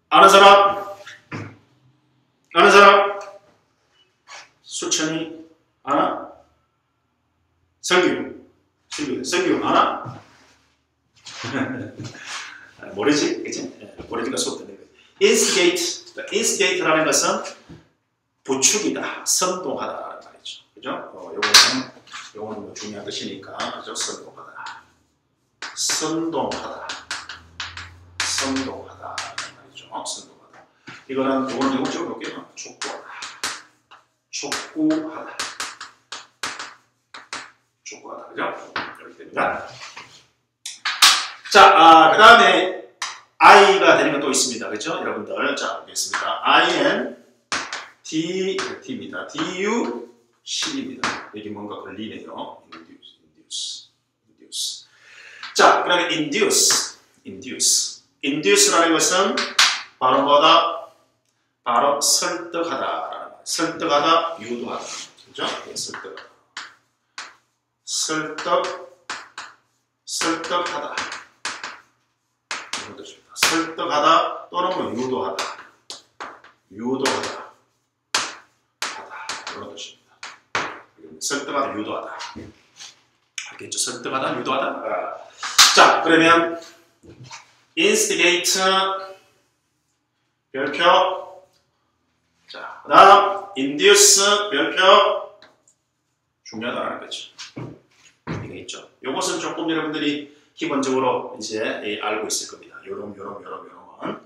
아는 사람? 수천이 아나? 성규 아나? 모르지? 그치? 모르니까 수업 듣는 거예요. instigate라는 것은 부추기다, 선동하다라는 말이죠. 그죠? 요거는 뭐 중요한 뜻이니까, 그죠? 선동하다라는 말이죠. 선동하다. 이거는 요거는 영국적으로 볼게요. 촉구하다. 그죠? 이렇게 됩니다. 자, 그 다음에 I가 되는 건 또 있습니다. 그렇죠? 여러분들. 자, 보겠습니다. T입니다. DU10입니다. 여기 뭔가 걸리네요. induce. 자, 그다음에 induce라는 것은 바로 뭐다? 바로 설득하다. 설득하다, 유도하다. 그죠? 네, 설득하다. 설득하다 또는 뭐 유도하다. 그런 뜻입니다. 설득하다, 유도하다. 알겠죠? 설득하다, 유도하다. 자, 그러면 instigate 별표. 자, 그다음 induce 별표. 중요하다는 거죠. 이게 있죠. 이것은 조금 여러분들이 기본적으로 이제 알고 있을 겁니다. 요런.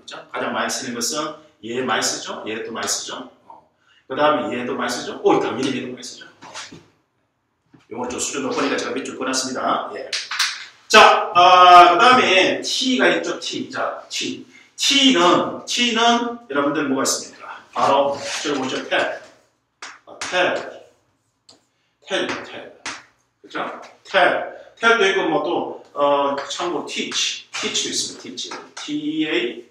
그죠? 가장 많이 쓰는 것은 얘 많이 쓰죠. 얘도 많이 쓰죠. 그 다음에 얘도 많이 쓰죠. 당연히 얘도 많이 쓰죠. 요건 좀 수준 높으니까 제가 밑줄 꺼놨습니다. 예. 자, 그 다음에 T가 있죠. 자, T는 여러분들 뭐가 있습니까? 바로 저기 뭐죠? 텔. 그죠? 텔도 있고 뭐 또 참고로 teach도 있습니다. teach.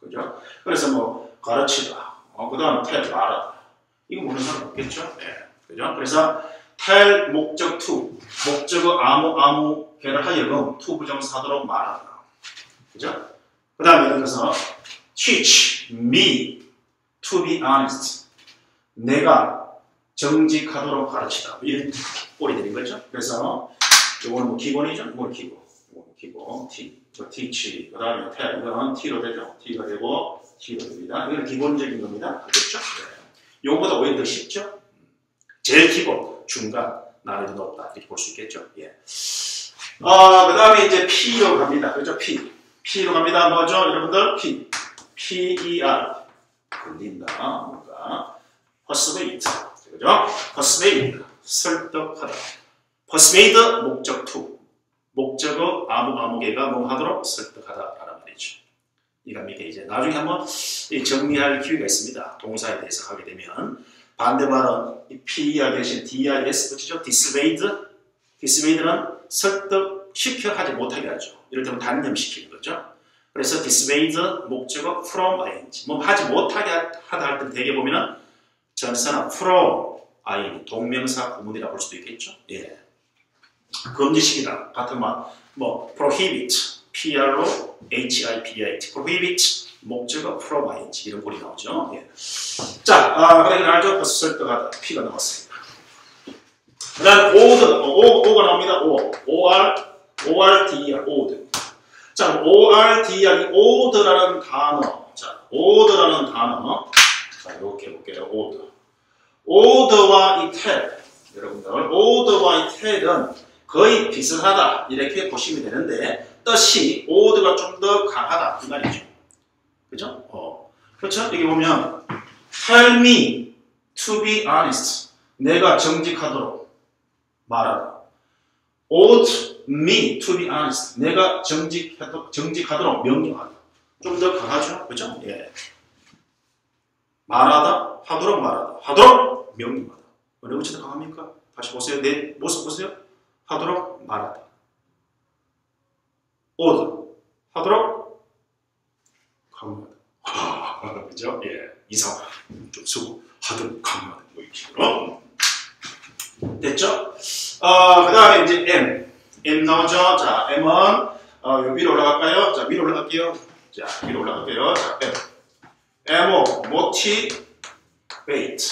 그죠? 그래서 뭐 가르치다. 그 다음 텔 말하다. 이거 모르는 사람 없겠죠? 네. 그죠? 그래서 텔 목적 to 목적어 아무 개를 하여금 to 부정사도로 말하다. 그죠? 그 다음에 예를 들어서 teach me to be honest. 내가 정직하도록 가르치다. 이런 꼴이 되는 거죠. 그래서 이거는 뭐 기본이죠. 이건 기본. teach. 그 다음에 tel. 이건 t로 되죠. t가 되고 t로 됩니다. 이건 기본적인 겁니다. 알겠죠? 네. 요거보다 오히려 더 쉽죠? 제일 기본, 중간, 난이도 높다. 이렇게 볼 수 있겠죠? 예. 그 다음에 이제 P로 갑니다. 그죠? P로 갑니다. 뭐죠? 여러분들? P-E-R. 걸린다. 뭔가. persuade. 그죠? persuade. 설득하다. persuade, 목적 to. 목적어 아무개가 뭐 하도록 설득하다라는 말이죠. 이겁니까? 이제 나중에 한번 정리할 기회가 있습니다. 동사에 대해서 하게 되면 반대말은 PER 대신 DIS 붙이죠. dissuade는 설득시켜 하지 못하게 하죠. 이럴 때는 단념시키는 거죠. 그래서 dissuade 목적어 from ing 뭐 하지 못하게 하다 할 때 대개 보면은 전사나 from ing 동명사 구문이라 볼 수도 있겠죠. 예. 금지시키다 같은 말, 뭐 prohibit, PR로 HIBIT, prohibit 목적어 from ing 이런 꼴이 나오죠. 예. 자, 그래 알죠? 벌써 설득하다 P가 나왔습니다. 그다음 O가 나옵니다. ORDR, OD. 자, ORDR, 이 OD라는 단어. 자, OD라는 단어. 자, 이렇게 해볼게요. OD와 이 tel, 여러분들, OD와 이 tel은 거의 비슷하다 이렇게 보시면 되는데 뜻이 OD가 좀 더 강하다 이 말이죠. 그죠? 그렇죠? 여기 보면 tell me to be honest. 내가 정직하도록 말하다. ought me to be honest. 내가 정직하도록 명령하다. 좀 더 강하죠? 그죠? 예. 하도록 명령하다. 어느 것이 더 강합니까? 다시 보세요. 내 모습 보세요. 하도록 말하다. 하도록 강요하다. 그죠? 예. 이상 좀 쓰고 하도록 강요하다. 뭐 이런 식으로. 됐죠? 그 다음에 이제 M 나오죠? 자, M은 위로 올라갈까요? 자, 위로 올라갈게요. 자, MO, motivate.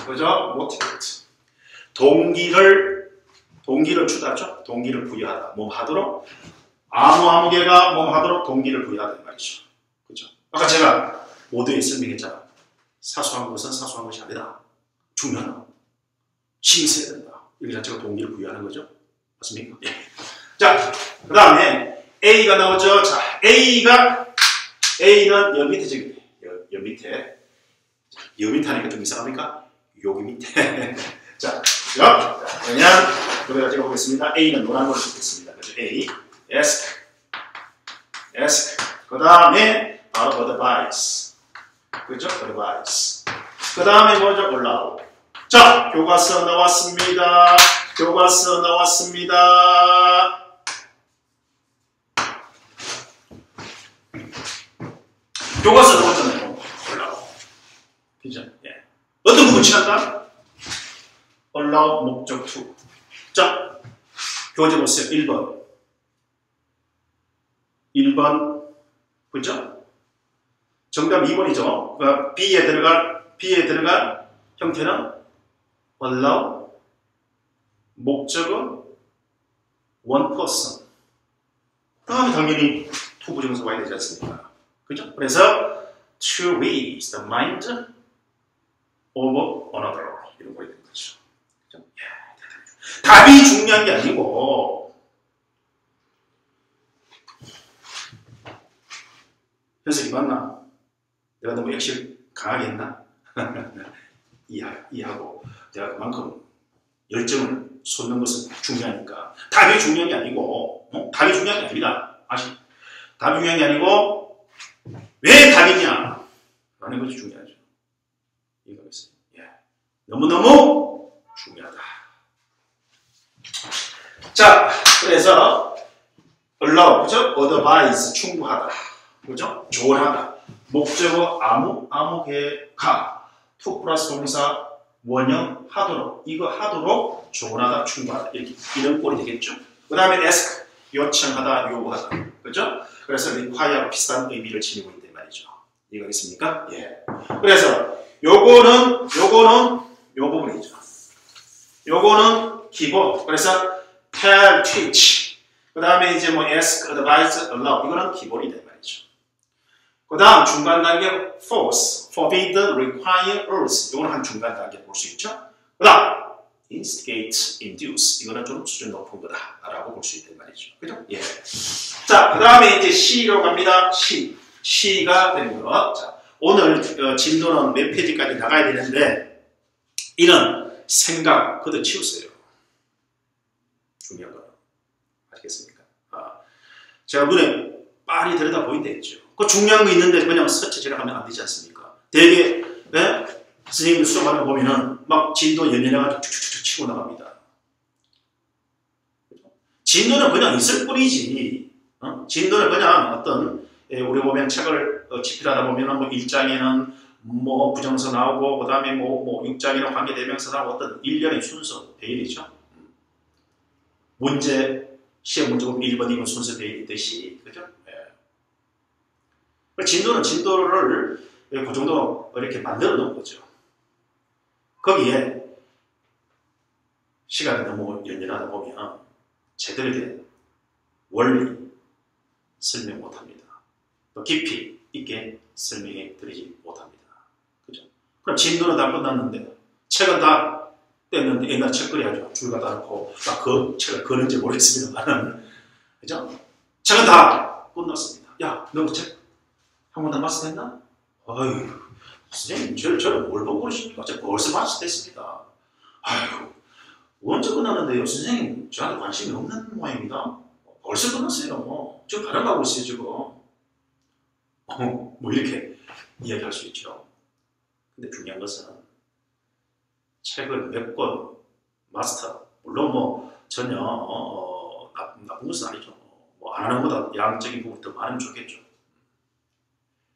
그죠? motivate. 동기를 주다죠? 동기를 부여하다. 몸 하도록. 아무개가 몸 하도록 동기를 부여하다. 이 말이죠. 그죠? 아까 제가 모두에 설명했잖아. 사소한 것은 사소한 것이 아니다. 중요하다. 힘이 세야 된다. 이거 자체가 동기를 부여하는 거죠. 맞습니까? 예. 자, 그 다음에 A가 나오죠. 자, A는 여 밑에 저기, 여 밑에. 여 밑에 하니까 좀 이상합니까? 여기 밑에. 자, 그러면 우리가 제가 보겠습니다. A는 노란 걸로 적겠습니다. A, ask, 그 다음에 바로 advise, 그죠? advise. 그 다음에 뭐죠? allow. 자, 교과서 나왔습니다. 교과서 나왔습니다. 교과서 나왔잖아요. allow. 그죠? 예. 어떤 부분 취한다? allow 목적 to. 자, 교재 보세요. 1번. 1번. 그죠? 정답 2번이죠. 그러니까 B에 들어갈 형태는 allow 목적은 one person. 다음에 당연히 to 부정사 와야 되지 않습니까? 그죠? 그래서 to read the mind of another 이런 거야 되는 거죠. 그죠? 답이 중요한 게 아니고 현석이 맞나? 내가 너무 역시 강하게 했나? 이해하고 내가 그만큼 열정을 쏟는 것은 중요하니까 답이 중요한 게 아니고 답이 중요한 게 아닙니다. 답이 중요한 게 아니고 왜 답이냐 라는 것이 중요하죠. 이해가겠어요? 예. 너무너무 중요하다. 자, 그래서 allow, 그죠? advise, 충고하다, 그죠? 조언하다. 목적어 아무개 가, to 플러스 동사 원형 하도록, 이거 하도록 조언하다, 충고하다 이런 꼴이 되겠죠. 그 다음에 ask, 요청하다, 요구하다, 그죠? 그래서 require와 비슷한 의미를 지니고 있단 말이죠. 이해가겠습니까? 예. 그래서 요거는 요 부분이죠. 요거는 기본. 그래서 tell, teach. 그 다음에 이제 뭐 ask, advise, allow. 이거는 기본이 된 말이죠. 그 다음 중간 단계 force, forbid, require, urge. 이거는 한 중간 단계 볼 수 있죠. 그 다음 instigate, induce. 이거는 좀 수준 높은 거다라고 볼 수 있단 말이죠. 그죠? 예. 자, 그 다음에 이제 C로 갑니다. C가 되는 거. 자, 오늘 진도는 몇 페이지까지 나가야 되는데 이런 생각 걷어치우세요. 중요한 거. 아시겠습니까? 제가 눈에 빤히 들여다 보인다 했죠. 그 중요한 거 있는데 그냥 서치지를 하면 안 되지 않습니까? 되게 네? 선생님들 수업하는 거 보면은 막 진도 연연해가지고 쭉쭉쭉 치고 나갑니다. 진도는 그냥 있을 뿐이지. 진도는 그냥 어떤 우리 보면 책을 집필하다 보면은 뭐 1장에는 뭐 부정서 나오고 그 다음에 뭐 6장에는 관계대명사 나오고 어떤 일련의 순서 대일이죠. 시험 문제 보면 1번, 2번 순서 되어 있듯이, 그죠? 예. 진도를 그 정도 이렇게 만들어 놓은 거죠. 거기에 시간이 너무 연연하다 보면 제대로 된 원리 설명 못 합니다. 또 깊이 있게 설명해 드리지 못합니다. 그죠? 그럼 진도는 다 끝났는데, 책은 다 뗐는데 옛날 책 그래야죠. 줄 갖다 놓고 그 책을 그는지 모르겠습니다만, 그죠? 책은 다 끝났습니다. 야, 너 책 한 권 다 마스터했나? 아유, 선생님, 저를 뭘 보고 그러십니까? 제가 벌써 마스터했습니다. 아유, 언제 끝났는데요? 선생님, 저한테 관심이 없는 모양입니다. 벌써 끝났어요. 지금 다른 거 하고 있어요, 지금. 뭐 이렇게 이야기할 수 있죠. 근데 중요한 것은 책을 몇 권 마스터, 물론 뭐 전혀 나쁜 것은 아니죠. 뭐 안 하는 것보다 양적인 부분이 더 많으면 좋겠죠.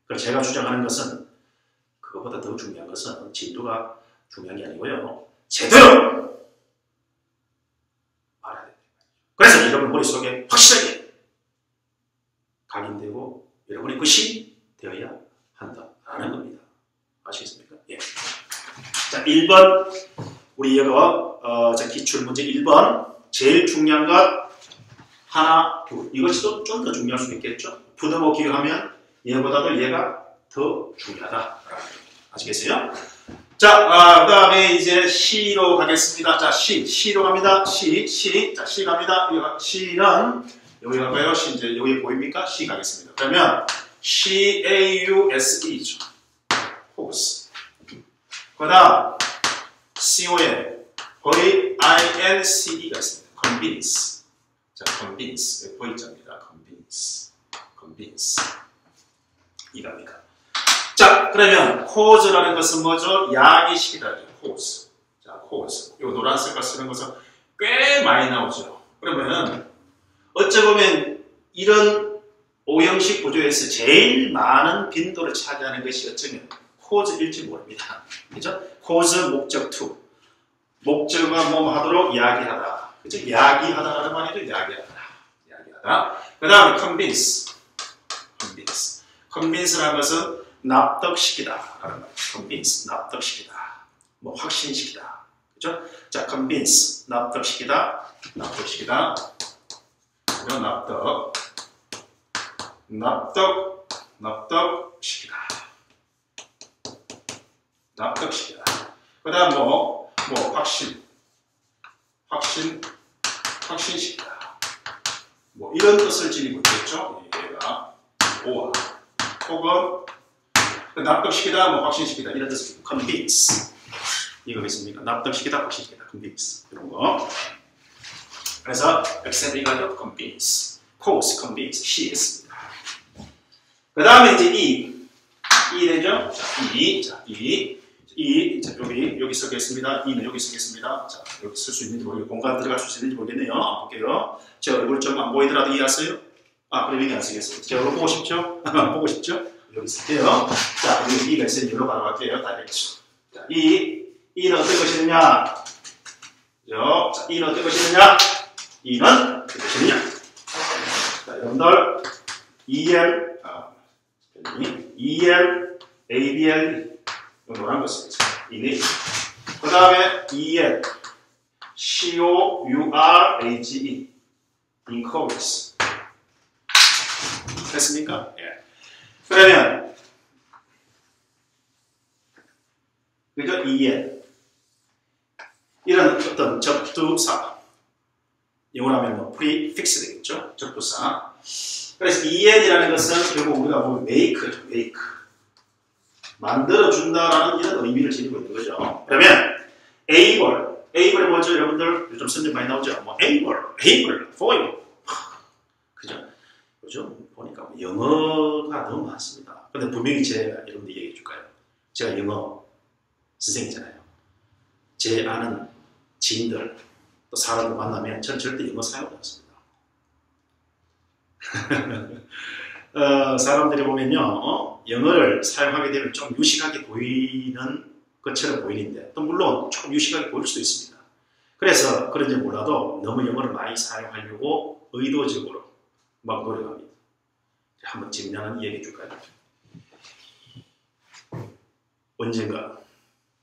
그래서 제가 주장하는 것은 그것보다 더 중요한 것은 진도가 중요한 게 아니고요. 제대로 알아야 됩니다. 그래서 여러분 머릿속에 확실하게 각인되고 여러분의 것이 되어야 한다라는 겁니다. 아시겠습니까? 예. 자, 1번 우리 이거 기출문제 1번 제일 중요한 것 하나, 둘. 이것이 좀 더 중요할 수 있겠죠? 부등호 기억하면 얘보다도 얘가 더 중요하다. 아시겠어요? 자, 그 다음에 이제 C로 가겠습니다. 자, C로 갑니다. 자, C 갑니다. C는 여기 갈까요? C 이제 여기 보입니까? C 가겠습니다. 그러면 CAUSE죠. force. 그 다음 CON 거의 INCE가 있습니다. convince. 자, convince. 보이자입니다. convince. 이겁니다. 자, 그러면 cause라는 것은 뭐죠? 야기시키다죠. cause. 자, cause. 이 노란색깔 쓰는 것은 꽤 많이 나오죠. 그러면 어찌 보면 이런 오형식 구조에서 제일 많은 빈도를 차지하는 것이 어쩌면 cause일지 모릅니다. 그죠? cause 목적 to. 목적과 뭐 하도록 이야기하다. 그죠? 이야기하다라는 말이죠. 이야기하다. 그 다음에 convince. convince라는 것은 납득시키다 라는 말이죠. convince, 납득시키다. 뭐 확신시키다. 그죠? 자, convince, 납득시키다. 그리고 납득시키다. 그 다음 뭐 확신시키다. 뭐 이런 뜻을 지니고 있겠죠? 얘가 오와 혹은 납득시키다, 뭐 확신시키다 이런 뜻을 convince. 이거겠습니까? 납득시키다, 확신시키다, convince 이런 거. 그래서 엑센트리가죠? convince, cause, convince, she였습니다. 그 다음에 이제 이 되죠? 자, 자, 여기 쓰겠습니다. 이는 여기 쓰겠습니다. 자, 여기 쓸 수 있는지 모르겠고, 공간 들어갈 수 있는지 모르겠네요. 볼게요. 제 얼굴 좀 안 보이더라도 이해하세요? 그럼 여기 안 쓰겠습니다. 제 얼굴 보고 싶죠? 보고 싶죠? 여기 쓸게요. 자, 여기 이가 있으니 여기로 바로 갈게요. 다 됐죠. 자, 이는 어떤 것이느냐? 자, 이는 어떤 것이느냐? 이는 어떤 것이느냐? 자, 여러분들, ABL, 노란 거 쓰겠습니다. 이네. 그 다음에 EN, COURAGE, encourage. 됐습니까? 예. 그러면, 그죠? EN. 이런 어떤 접두사. 영어로 하면 뭐 prefix 되겠죠? 접두사. 그래서 EN이라는 것은 결국 우리가 보면 make죠. make. 만들어준다라는 이런 의미를 지니고 있는 거죠. 그러면 able 뭐죠? 여러분들 요즘 선전 많이 나오죠? 뭐 able, for. 그죠? 요즘 보니까 영어가 너무 많습니다. 근데 분명히 제가 여러분들 얘기해 줄까요? 제가 영어 선생이잖아요. 제 아는 지인들 또 사람을 만나면 저는 절대 영어 사용하지 않습니다. 사람들이 보면요, 영어를 사용하게 되면 좀 유식하게 보이는 것처럼 보이는데, 또 물론 조금 유식하게 보일 수도 있습니다. 그래서 그런지 몰라도 너무 영어를 많이 사용하려고 의도적으로 막 노력합니다. 한번 재미난 얘기 해줄까요? 언젠가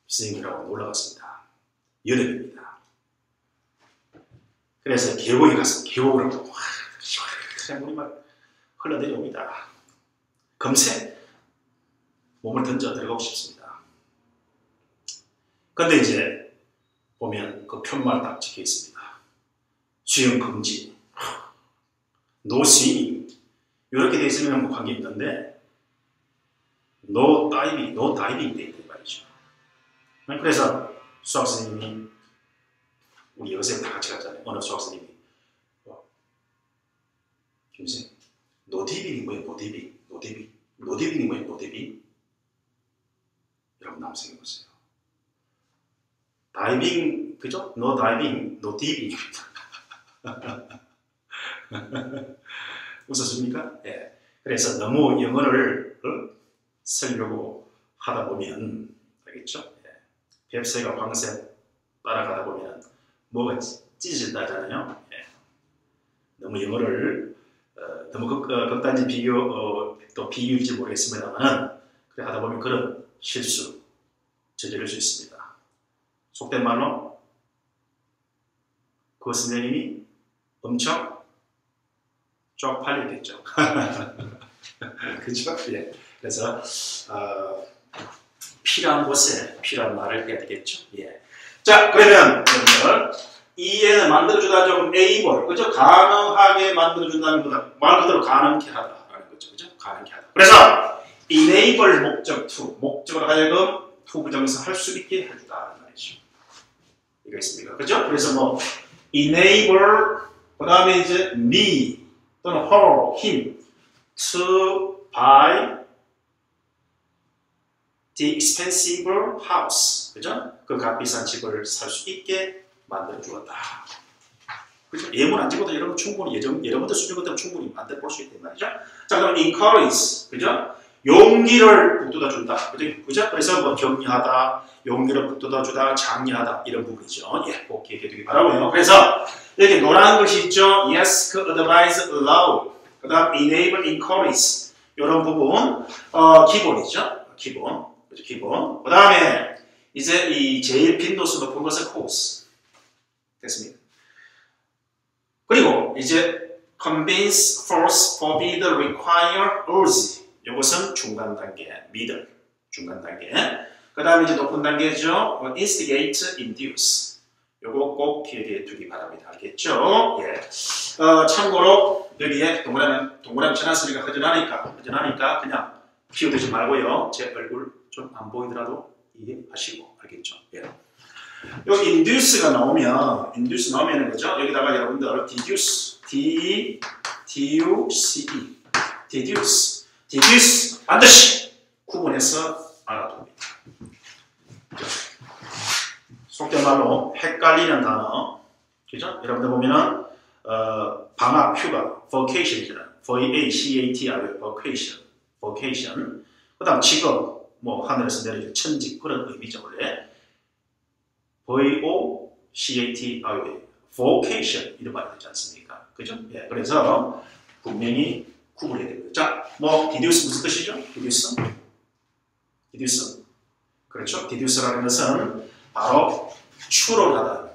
선생님이라고 놀러 갔습니다. 여름입니다. 그래서 계곡에 가서 계곡을 하고 시원하게 물이 막 흘러내려옵니다. 금세 몸을 던져 들어가고 싶습니다. 근데 이제 보면 그 표만 딱 적혀 있습니다. 수영 금지, no swimming 이렇게 되어 있으면 뭐 관계 있는데 no diving 되어 있단 말이죠. 그래서 수학 선생님이 우리 여생 다 같이 갔잖아요. 어느 수학 선생님이 김생 노디빙이 뭐예요? 노디빙이 뭐예요? 노디빙? 여러분 한번 생각해보세요. 다이빙, 그죠? 노 다이빙, 노 디빙입니다. 웃었습니까? 네. 그래서 너무 영어를 쓰려고 하다 보면, 알겠죠? 네. 뱁새가 황새 따라가다 보면 뭐가 찢어진다잖아요. 네. 너무 영어를 너무 극단적 또 비유일지 모르겠습니다만 그래 하다 보면 그런 실수 저지를 수 있습니다. 속된 말로 그 선생님이 엄청 쪽팔렸겠죠. 그렇죠? 예. 그래서 필요한 곳에 필요한 말을 해야 되겠죠. 예. 자, 그러면 EN을 만들어주다 조금 able, 그죠? 가능하게 만들어준다는 것보다 말 그대로 가능케 하다라는 거죠. 그죠? 가능케 하다. 그래서 enable 목적 to, 목적으로 하여금 to 부정에서 할 수 있게 해주다라는 말이죠. 이거 있습니까? 그죠? 그래서 뭐 enable 그 다음에 이제 me 또는 her, him to buy the expensive house. 그죠? 그 값비싼 집을 살 수 있게 만들어 주었다. 그죠? 예문 안 찍어도 여러분 충분히 여러분들 수준 같으면 충분히 만들어 볼 수 있단 말이죠. 자, 그럼 encourage. 그죠? 용기를 북돋아 준다. 그죠? 그래서 뭐 격려하다, 용기를 북돋아 주다, 장려하다 이런 부분이죠. 예, 꼭 기억해 두기 바라고요. 그래서 여기 노란 글씨 있죠? Yes, advise, allow. 그 다음 enable, encourage. 이런 부분 기본이죠. 기본. 그죠? 기본. 그 다음에 이제 이 제일 빈도수 높은 것은 cause. 됐습니까? 그리고 이제 convince, force, forbid, require, urge. 이것은 중간 단계, middle, 중간 단계. 그 다음에 이제 높은 단계죠. instigate, induce. 요거 꼭 기억해 두기 바랍니다. 알겠죠? 예. 참고로 여기에 동그라미 쳐놨으니까 허전하니까 그냥 키워두지 말고요. 제 얼굴 좀 안 보이더라도 이해하시고 알겠죠? 예. 요 induce가 나오면은 그죠? 여기다가 여러분들 deduce, deduce 반드시 구분해서 알아둡니다. 속된 말로 헷갈리는 단어, 그죠? 여러분들 보면은 방학, 휴가, vacation이잖아요. vacation. 그다음 직업, 뭐 하늘에서 내려준 천직 그런 의미죠 원래. vocation 이런 말이 되지 않습니까? 그죠? 예, 그래서 분명히 구분해야 됩니다. 자, 뭐 deduce 무슨 뜻이죠? deduce. 그렇죠? deduce라는 것은 바로 추론하다,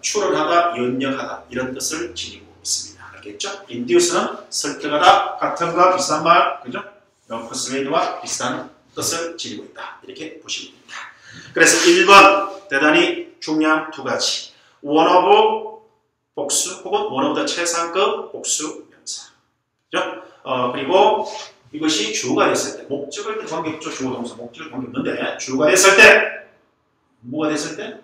연역하다 이런 뜻을 지니고 있습니다. 알겠죠? induce는 설득하다, 같은 거 비슷한 말, 그죠? persuade와 비슷한 뜻을 지니고 있다. 이렇게 보시면 됩니다. 그래서 1번 대단히 중요한 두 가지. one of 복수 혹은 one of the 최상급 복수 명사. 그죠? 그리고 이것이 주어가 됐을 때, 목적을 관계없죠. 주어 동사 목적을 관계없는데 주어가 됐을 때, 뭐가 됐을 때?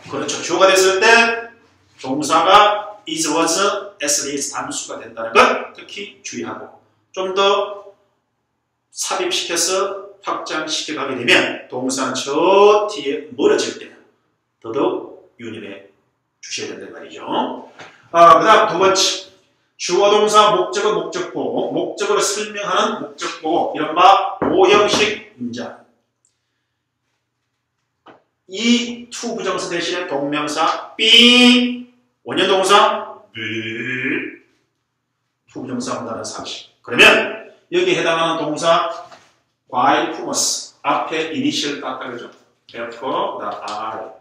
그렇죠. 주어가 됐을 때 동사가 is, was, as, is 단수가 된다는 것 특히 주의하고 좀 더 삽입시켜서 확장시켜 가게 되면 동사는 저 뒤에 멀어질 때 더더욱 유념해 주셔야 된다는 말이죠. 그 다음 두 번째. 주어 동사 목적어 목적보, 목적어를 설명하는 목적보, 이른바 오형식 문장. 이 to 부정사 대신에 동명사 삥, 원형 동사 to 부정사 온다는 사실. 그러면 여기에 해당하는 동사 과일 품었어. 앞에 이니셜 땄다 그러죠. therefore, are.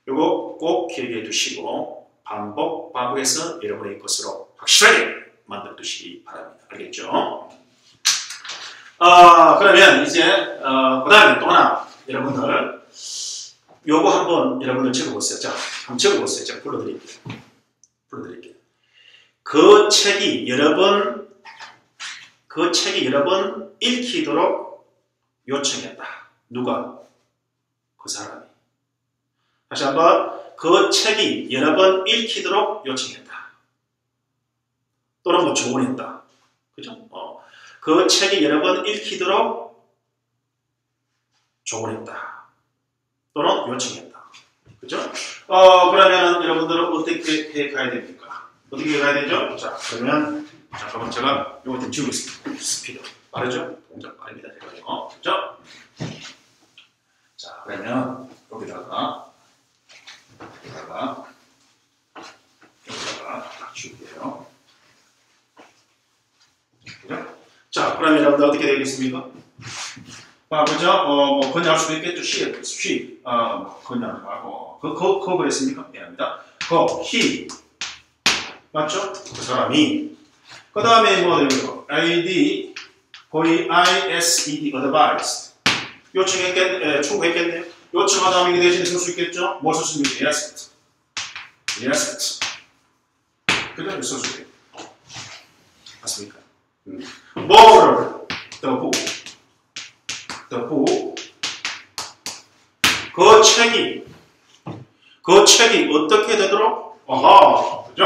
요거 꼭 기억해 두시고 반복해서 여러분의 것으로 확실하게 만들어 두시기 바랍니다. 알겠죠? 그러면 이제 그 다음에 또 하나 여러분들 요거 한번 여러분들 적어보세요. 자, 한번 적어보세요. 제가 불러드릴게요. 그 책이 여러 번 읽히도록 요청했다. 누가? 그 사람이. 다시 한번 그 책이 여러 번 읽히도록 요청했다. 또는 뭐 조언했다. 그죠? 그 책이 여러 번 읽히도록 조언했다. 또는 요청했다. 그죠? 그러면 여러분들은 어떻게 해 가야 됩니까? 어떻게 해 가야 되죠? 자, 그러면 잠깐만 제가 요거 좀 지우겠습니다. 스피드. 빠르죠? 동작 빠릅니다. 제가 이거. 그죠? 자, 그러면 여기다가 딱 줄게요. 그죠? 자, 그러면 여러분들 어떻게 되겠습니까? 그죠? 뭐, 건양할 수도 있겠죠. 건양하고. 그랬습니까? 미안합니다. he. 맞죠? 그 사람이. 그 다음에 뭐 되죠? voised, advised. 초구했겠네요. 요청하다 하면 대신에 쓸 수 있겠죠? 뭘 썼습니까? asked. 그죠? 쓸 수 있겠죠. 맞습니까? 뭐를 the who 그 책이 어떻게 되도록 그죠?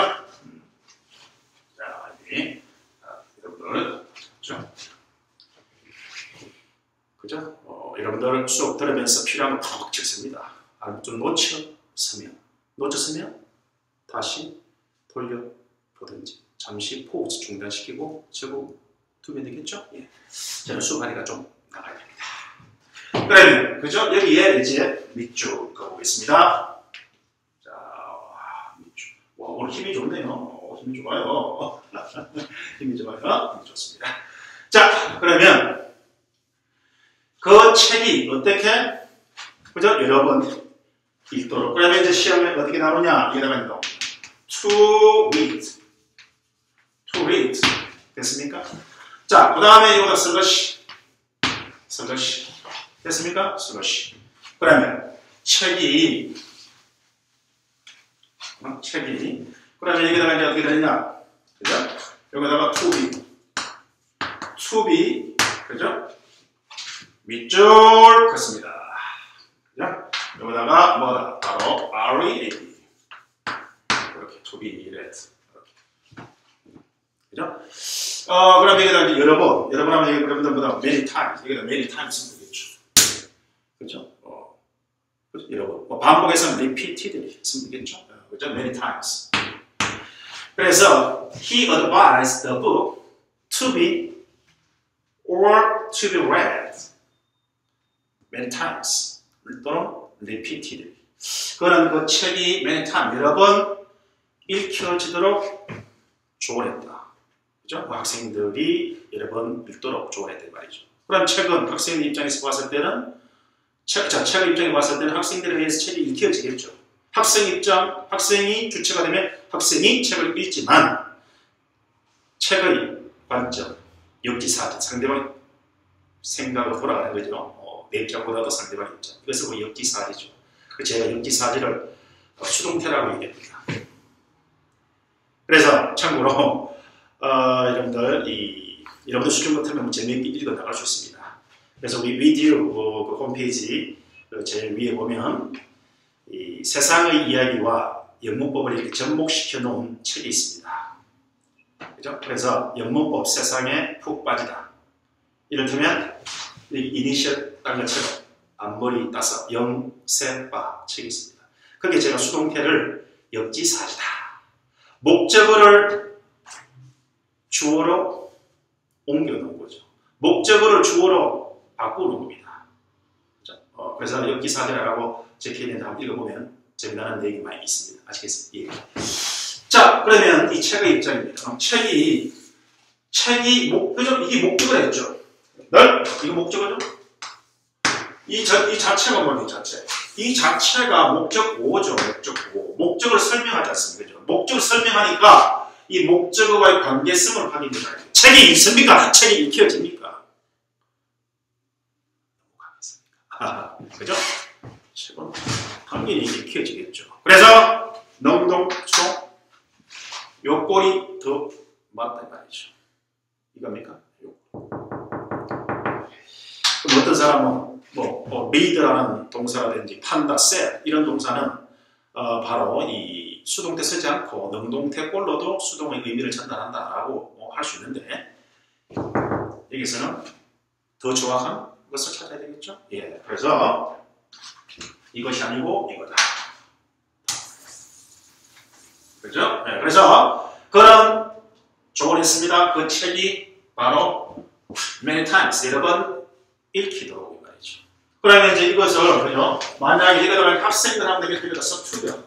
그죠? 여러분들 수업 들으면서 필요한 거 팍 적습니다. 좀 놓쳤으면 다시 돌려보든지 잠시 포즈 중단시키고 적어두면 되겠죠? 예. 저는 수업하니까 좀 나가야 됩니다. 그러면 그죠? 여기에 이제 밑줄 그어보겠습니다. 자, 밑줄. 와, 오늘 힘이 좋네요. 힘이 좋아요. 힘이 좋아요. 힘이 좋습니다. 자, 그러면 그 책이 어떻게 그죠? 여러 번 읽도록. 그러면 이제 시험에 어떻게 나오냐? 이게 나옵니다. To read. 됐습니까? 자, 그 다음에 이거다 슬러시. 됐습니까? 슬러시. 그러면 책이 그러면 여기다가 이제 어떻게 되느냐? 그죠? 여기다가 to be 그죠? 밑줄 긋습니다. 그죠? 여기다가 뭐다? 바로 read. 이렇게 to be read. 그죠? 그럼 여기다 이제 여러 번 하면 여러분들보다 many times. 여기다 many times 쓰면 되겠죠. 그죠? 여러 번. 반복해서는 repeatedly 쓰면 되겠죠. 그죠? many times. 그래서 he advised the book to be or to be read many times. 또는 repeatedly. 그는 그 책이 many times 여러 번 읽혀지도록 조언했다. 그죠? 학생들이 여러 번 읽도록 조언했단 말이죠. 그럼 책은 학생 입장에서 봤을 때는 책의 입장에 봤을 때는 학생들에 의해서 책이 읽혀지겠죠. 학생이 주체가 되면 학생이 책을 읽지만 책의 관점, 역지사지, 상대방 생각으로 돌아가는 거죠. 내 입장보다도 상대방 입장. 이것을 뭐 역지사지죠. 제가 역지사지를 수동태라고 얘기합니다. 그래서 참고로 여러분들 수준 같으면 재미있게 읽어 나갈 수 있습니다. 그래서 우리 위디오 그 홈페이지 제일 위에 보면 이 세상의 이야기와 영문법을 이렇게 접목시켜 놓은 책이 있습니다. 그죠? 그래서 영문법 세상에 푹 빠지다. 이를테면 이니셜 딴 것처럼 앞머리 따서 영세바 책이 있습니다. 거기에 제가 수동태를 역지사지다. 목적어를 주어로 옮겨 놓은 거죠. 목적어를 주어로 바꾸는 겁니다. 그래서 역지사지라고 적혀 있는데 한번 읽어보면 재미나는 내용이 많이 있습니다. 아시겠어요? 예. 자, 그러면 이 책의 입장입니다. 그럼 책이 목표적 이게 목적을 했죠. 이거 목적어죠? 이 자체가 뭐니 자체? 이 자체가 목적 5죠. 목적 5. 목적을 설명하지 않습니까? 목적을 설명하니까 이 목적어와의 관계성을 확인해야 돼요. 책이 있습니까? 책이 읽혀집니까? 그죠? 책은 당연히 읽혀지겠죠. 그래서 능동성 요꼴이 더 맞다 말이죠. 이겁니까? 그럼 어떤 사람은 read라는 동사라든지 판다, set 이런 동사는 바로 이 수동태 쓰지 않고 능동태 꼴로도 수동의 의미를 전달한다라고 할 수 있는데 여기서는 더 정확한 것을 찾아야 되겠죠? 예, 그래서 이것이 아니고 이거다. 그죠? 네, 그래서 그런 조언했습니다. 그 책이 바로 many times 여러 번 읽히도록 말이죠. 그러면 이제 이것을 그죠? 만약에 이거를 학생들 하면 되겠습니다.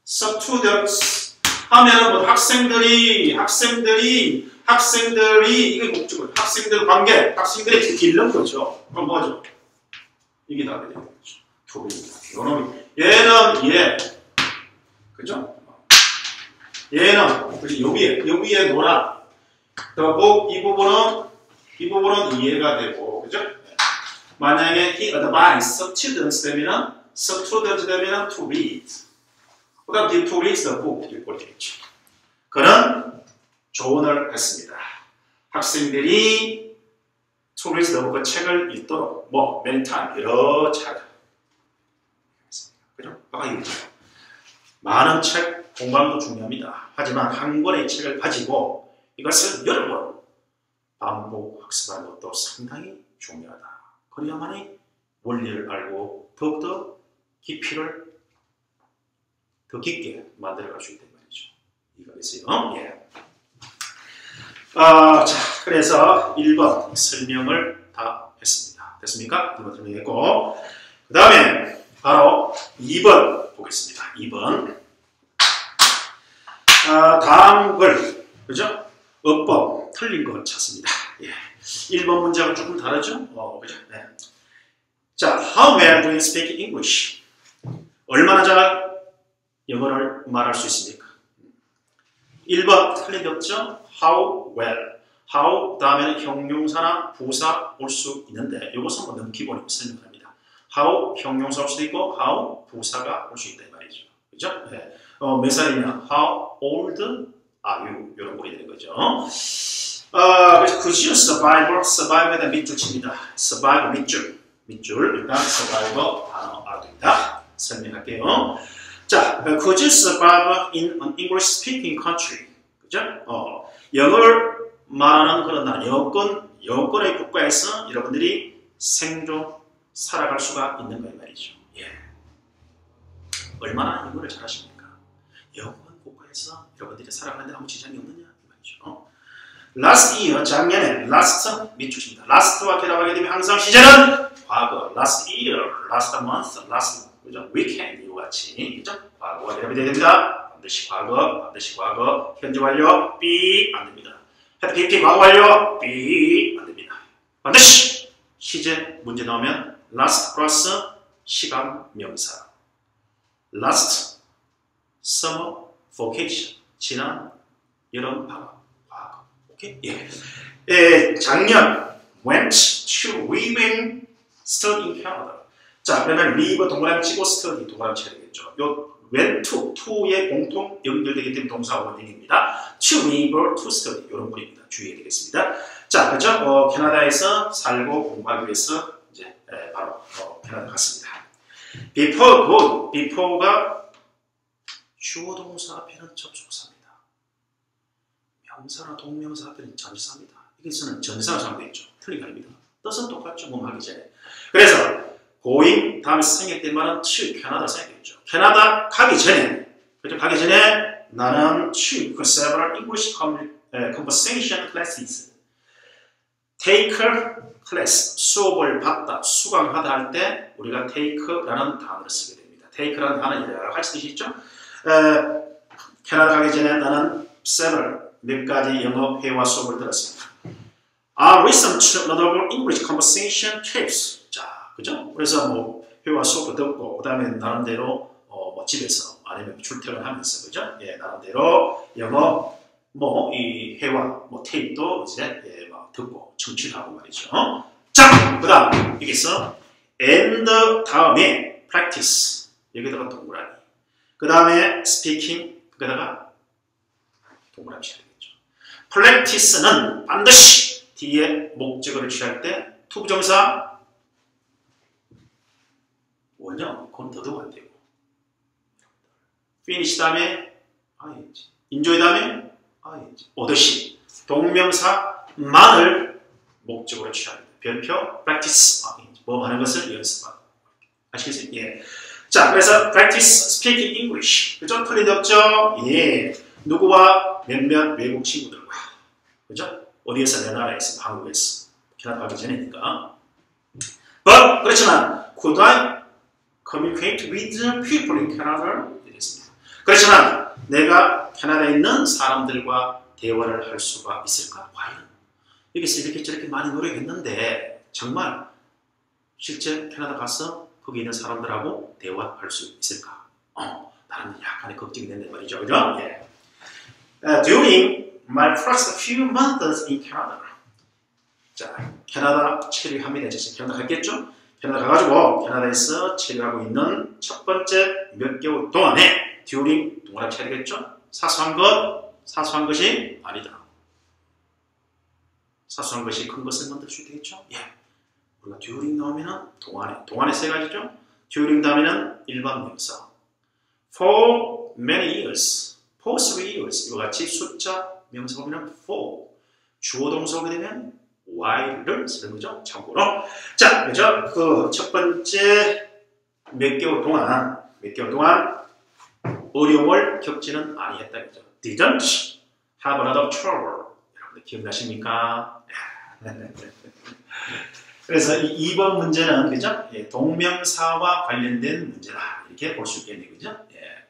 students 하면은 뭐 학생들이 이게 목적을 학생들 관계 학생들이 읽는 거죠. 그럼 뭐죠? 이게 답이 되는 거죠. 얘는 얘 그죠? 얘는 여기에 노라. 그리고 이 부분은 이해가 되고 그죠? 만약에 he advised students 되면은 to read. 그다음 to read the book 이렇게 되겠죠. 그는 조언을 했습니다. 학생들이 to read the book 책을 읽도록 many times 여러 차례. 그죠? 많은 책 공부도 중요합니다. 하지만 한 권의 책을 가지고 이것을 여러 번 반복 학습하는 것도 상당히 중요하다. 그래야만이 원리를 알고 더욱더 깊이를 더 깊게 만들어갈 수 있단 말이죠. 이해가겠어요? 예. 자, 그래서 1번 설명을 다 했습니다. 됐습니까? 1번 설명했고, 그 다음에 바로 2번 보겠습니다. 2번. 다음 글, 그죠? 어법, 틀린 거 찾습니다. 예. 1번 문제하고 조금 다르죠? 그죠? 네. 자, how well do you speak English? 얼마나 잘 영어를 말할 수 있습니까? 1번 틀린 게 없죠? How well. How 다음에는 형용사나 부사 올 수 있는데 이것은 뭐 너무 기본이고 설명합니다. How 형용사 올 수도 있고 How 부사가 올 수 있다 이 말이죠. 그죠? 네. 몇 살이냐? How old are you? 이런 꼴이 되는 거죠. 그래서 그지요? survive에 대한 밑줄 칩니다. survive 밑줄 일단 survive 단어 알아둡니다. 설명할게요. 자, could you survive in an English speaking country? 그죠? 영어를 말하는 그런 나라, 영어권의 국가에서 여러분들이 생존, 살아갈 수가 있는 거 이 말이죠. 예. 얼마나 영어를 잘하십니까? 영어권 국가에서 여러분들이 살아가는데 아무 지장이 없느냐 이 말이죠. last year, 작년에 last 밑줄입니다. last와 결합하게 되면 항상 시제는 과거, last year, last month, last 그죠? weekend 이와 같이 그죠? 과거와 결합이 되어야 됩니다. 반드시 과거, 현재 완료, be 안 됩니다. PP 과거 완료, be 안 됩니다. 반드시 시제 문제 나오면 last 플러스 시간 명사, last summer vacation 지난 여름 방학 과거. 오케이? 예. 작년 went to live in study in Canada. 자, 그러면 live 동그라미 치고 study 동그라미 쳐야 되겠죠. 요 went to의 공통 연결되기 때문에 동사 원형입니다. to live, to study 이런 꼴입니다. 주의해야 되겠습니다. 자, 그렇죠? 캐나다에서 살고 공부하기 위해서 이제 바로 캐나다 갔습니다. before가 주어 동사 앞에는 접속사입니다. 명사나 동명사 앞에는 전치사입니다. 여기서는 전치사로 사용되어 있죠. 틀린 거 아닙니다. 뜻은 똑같죠. 몸하기 전에. 그래서 going 다음에 생략된 말은 to 캐나다 생략했죠. 캐나다 가기 전에, 그죠? 가기 전에 나는 to several English conversation classes. take class 수업을 받다, 수강하다 할 때 우리가 take라는 단어를 쓰게 됩니다. take라는 단어는 여러 가지 뜻이 있죠. 캐나다 가기 전에 나는 several 몇 가지 영어 회화 수업을 들었습니다. listen to notable English conversation tips. 자, 그죠? 그래서 뭐 회화 수업도 듣고 그다음에 나름대로 뭐 집에서 아니면 출퇴근하면서 그죠? 예, 나름대로 영어 뭐 이 회화 뭐 테이프도 이제 예, 막 듣고 청취하고 말이죠. 자, 그다음 여기서 and 다음에 practice 여기다가 동그라미. 그다음에 speaking 거기다가 동그라미 쳐야 되겠죠. practice는 반드시 뒤에 목적어를 취할 때 투부정사 원형 그건 더더욱 안 되고 finish 다음에 ing enjoy 다음에 ing 오듯이 동명사만을 목적으로 취합니다. 별표 practice ing 뭐 하는 것을 연습하고 아시겠어요? 예. 자, 그래서 practice speaking English 그죠? 틀린 데 없죠? 예. 누구와 몇몇 외국 친구들과 그죠? 어디에서 내 나라에서 한국에서 캐나다 가기 전이니까 but 그렇지만 could I communicate with people in Canada? 이랬습니다. 그렇지만 내가 캐나다에 있는 사람들과 대화를 할 수가 있을까? 과연 여기서 이렇게 저렇게 많이 노력했는데 정말 실제 캐나다 가서 거기 있는 사람들하고 대화할 수 있을까? 나는 약간의 걱정이 된단 말이죠. 그죠? 예. During my first few months in Canada. 자, 캐나다 체류합니다. 이제 캐나다 갔겠죠? 캐나다 가가지고 캐나다에서 체류하고 있는 첫 번째 몇 개월 동안에 during 동그라미 쳐야 되겠죠? 사소한 것이 아니다. 사소한 것이 큰 것을 만들 수 있겠죠? 예. 우리가 during 나오면은 동안에 세 가지죠? during 다음에는 일반 명사. For many years, for 3 years 이와 같이 숫자 명사 보면 for 주어 동사 오게 되면 while을 쓰는 거죠. 참고로. 자, 그죠? 그 첫 번째 몇 개월 동안 어려움을 겪지는 아니했다. 그죠? Didn't have a lot of trouble. 여러분들 기억나십니까? 그래서 이 2번 문제는, 그죠? 예, 동명사와 관련된 문제다. 이렇게 볼 수 있겠네요. 그죠? 예.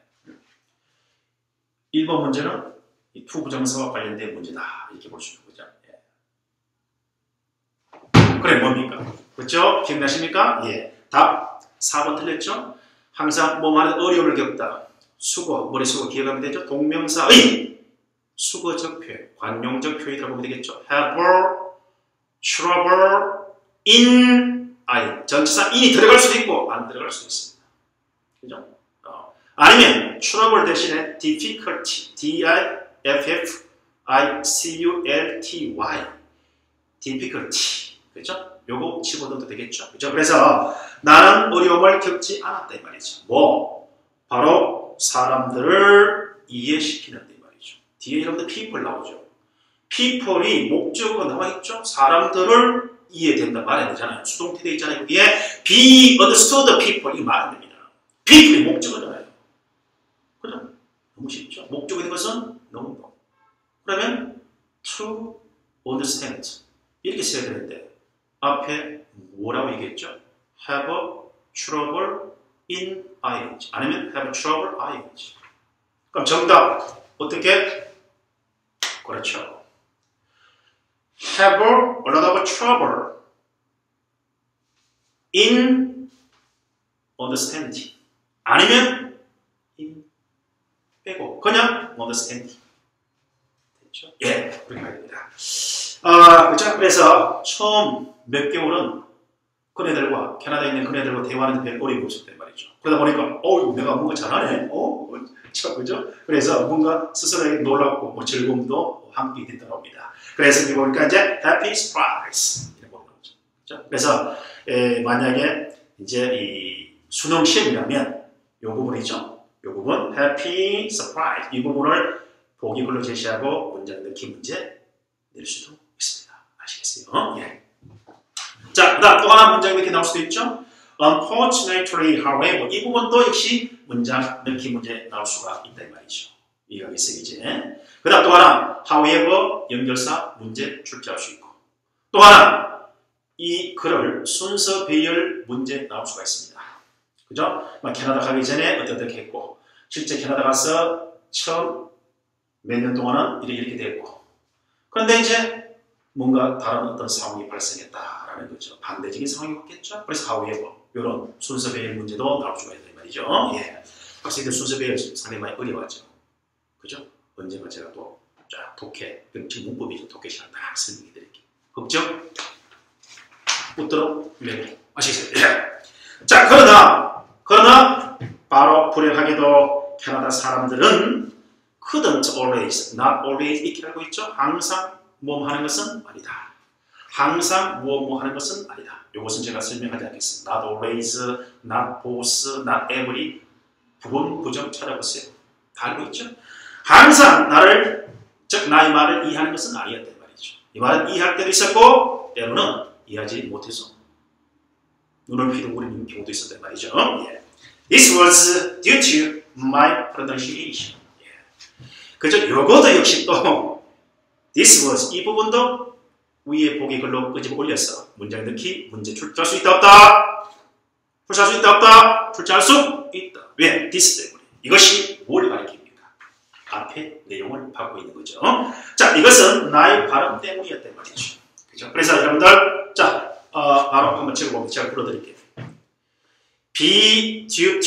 1번 문제는 이 투부정사와 관련된 문제다. 이렇게 볼 수 있는 거죠. 예. 그래, 뭡니까? 그렇죠? 기억나십니까? 예. 답 4번 틀렸죠? 항상 뭐하는 어려움을 겪다. 수거, 머릿수거 기억하면 되죠? 동명사의 수거적 표현, 관용적 표현이라고 보면 되겠죠? have, trouble, in, 전치사 in이 들어갈 수도 있고 안 들어갈 수도 있습니다. 그죠? 아니면 trouble 대신에 difficulty, D-I-F-F-I-C-U-L-T-Y, difficulty, 그죠? 요거 집어넣어도 되겠죠? 그죠? 그래서 나는 어려움을 겪지 않았다 이 말이죠. 뭐? 바로 사람들을 이해시키는 데 말이죠. 뒤에 여러분들 people 나오죠. people이 목적어가 나와있죠. 사람들을 이해된다 말해야 되잖아요. 수동태 돼 있잖아요. 여기에 be understood people 이 말은 됩니다. people이 목적어잖아요. 그죠? 너무 쉽죠. 목적어인 것은 너무 그러면 to understand 이렇게 써야 되는데 앞에 뭐라고 얘기했죠? have trouble in ing 아니면 have trouble ing. 그럼 정답 어떻게? 그렇죠. have a lot of trouble in understanding 아니면 in 빼고 그냥 understanding 됐죠? 예, 그렇게 해야 됩니다. 그렇죠? 그래서 처음 몇 개월은 그네들과 캐나다에 있는 그네들과 대화하는 데 별 어려움이 없었단 말이죠. 그러다 보니까 내가 뭔가 잘하네. 그죠? 그래서 뭔가 스스로에게 놀랍고 뭐 즐거움도 함께 됐다고 합니다. 그래서 여기 보니까 이제 happy surprise 이렇게 보는 거죠. 그렇죠? 그래서 만약에 이제 이 수능 시험이라면 이 부분이죠. 이 부분 happy surprise 이 부분을 보기글로 제시하고 문장 넣기 문제 낼 수도 있습니다. 아시겠어요? 예. 자, 그 다음 또 하나 문장 이렇게 나올 수도 있죠. Unfortunately, however, 이 부분도 역시 문장 넣기 문제 나올 수가 있다 이 말이죠. 이해하겠어요 이제. 그 다음 또 하나 however 연결사 문제 출제할 수 있고 또 하나 이 글을 순서 배열 문제 나올 수가 있습니다. 그죠? 캐나다 가기 전에 어떻게 했고 실제 캐나다 가서 처음 몇 년 동안은 이렇게 됐고 그런데 이제 뭔가 다른 어떤 상황이 발생했다라는 거죠. 반대적인 상황이 왔겠죠. 그래서 however 이런 순서 배열 문제도 나올 수가 있다 이 말이죠. 예. 학생들 순서 배열 상당히 많이 어려워하죠. 그죠? 언젠가 제가 또 쫙 독해, 지금 문법이죠. 독해 시간 딱 설명해 드릴게요. 걱정? 웃도록 네. 아시겠어요? 예. 자, 그러나 바로 불행하게도 캐나다 사람들은 couldn't always, not always 이렇게 알고 있죠. 항상 뭐 하는 것은 아니다. 항상 뭐 하는 것은 아니다. 이것은 제가 설명하지 않겠습니다. Not always, not both, not every 부분, 부정 찾아보세요. 다 알고 있죠? 항상 나를, 즉 나의 말을 이해하는 것은 아니었단 말이죠. 이 말은 이해할 때도 있었고 때로는 이해하지 못해서 눈을 휘둥그리는 경우도 있었단 말이죠. 예. This was due to my pronunciation. 예. 그죠? 요거도 역시 또 This was 이 부분도 위에 보기 글로 끄집어 올려서 문장 넣기 문제 출제할 수 있다 없다? 출제할 수 있다 없다? 출제할 수 있다. 왜? This 때문에. 이것이 뭘 가리킵니까? 앞에 내용을 받고 있는 거죠. 자, 이것은 나의 발음 때문이었단 말이죠. 그죠? 그래서 여러분들, 자, 바로 한번 적어보면 제가 불러드릴게요. be due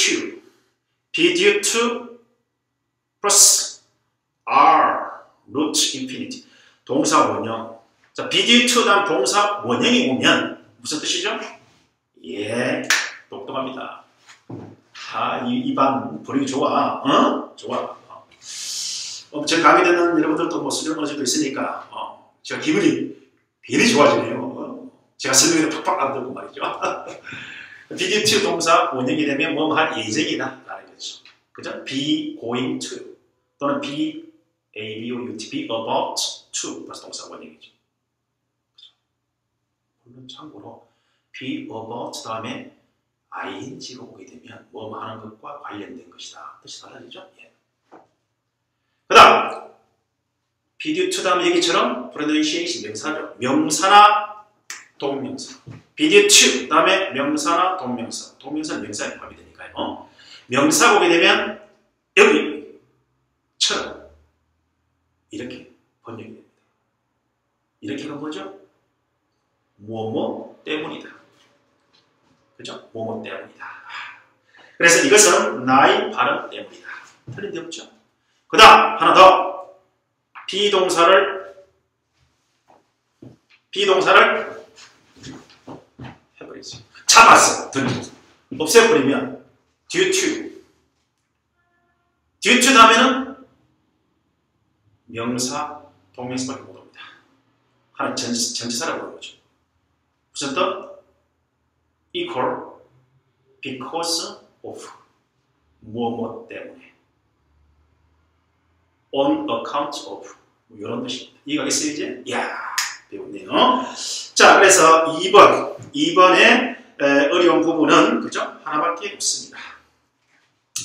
to plus are root infinity 동사 원형. 자, be due to 다음 동사 원형이 오면 무슨 뜻이죠? 예, 똑똑합니다. 이반 분위기 좋아. 좋아. 제 강의 듣는 여러분들도 뭐 수련 어제도 있으니까 제가 기분이 괜히 좋아지네요. 제가 설명해도 팍팍 안 듣고 말이죠. be due to 동사 원형이 되면 뭐 할 예정이다 라는 거죠. 그죠? be going to 또는 be about to 벌써 동사 원형이죠. 여러분은 참고로 be about 다음에 ing가 오게 되면 뭐 하는 것과 관련된 것이다. 뜻이 달라지죠? 예. 그 다음 be due to 다음 얘기처럼 pronunciation 명사죠. 명사나 동명사. be due to 다음에 명사나 동명사. 동명사는 명사에 포함이 되니까요. 명사가 오게 되면 여기처럼 이렇게 번역이 됩니다. 이렇게가 뭐죠? 뭐뭐 때문이다. 그죠? 뭐뭐 때문이다. 그래서 이것은 나의 발음 때문이다. 틀린 데 없죠? 그 다음 하나 더. 비동사를 해버리죠. 잡았어. 없애버리면 due to 다음에는 명사, 동명사밖에 못 옵니다. 하나 전치사라고 하는 거죠. 무슨 뜻? equal, because of, 무엇 때문에, on account of, 뭐 이런 뜻입니다. 이해가겠어요 이제? 이야, 배웠네요. 자, 그래서 2번의 어려운 부분은 그죠? 하나밖에 없습니다.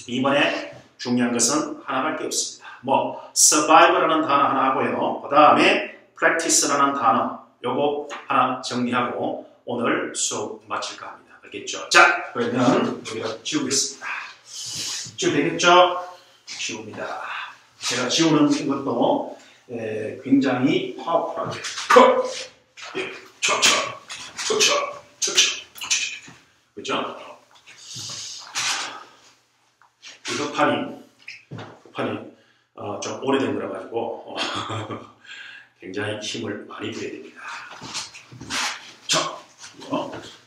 2번에 중요한 것은 하나밖에 없습니다. 뭐 survive라는 단어 하나 하고요. 그 다음에 practice라는 단어 요거 하나 정리하고 오늘 수업 마칠까 합니다. 알겠죠? 자, 그러면 여기다 지우겠습니다. 지우면 되겠죠? 지웁니다. 제가 지우는 것도 굉장히 파워풀하게 그죠? 이 흑판이 좀 오래된 거라 가지고 굉장히 힘을 많이 부여야 됩니다.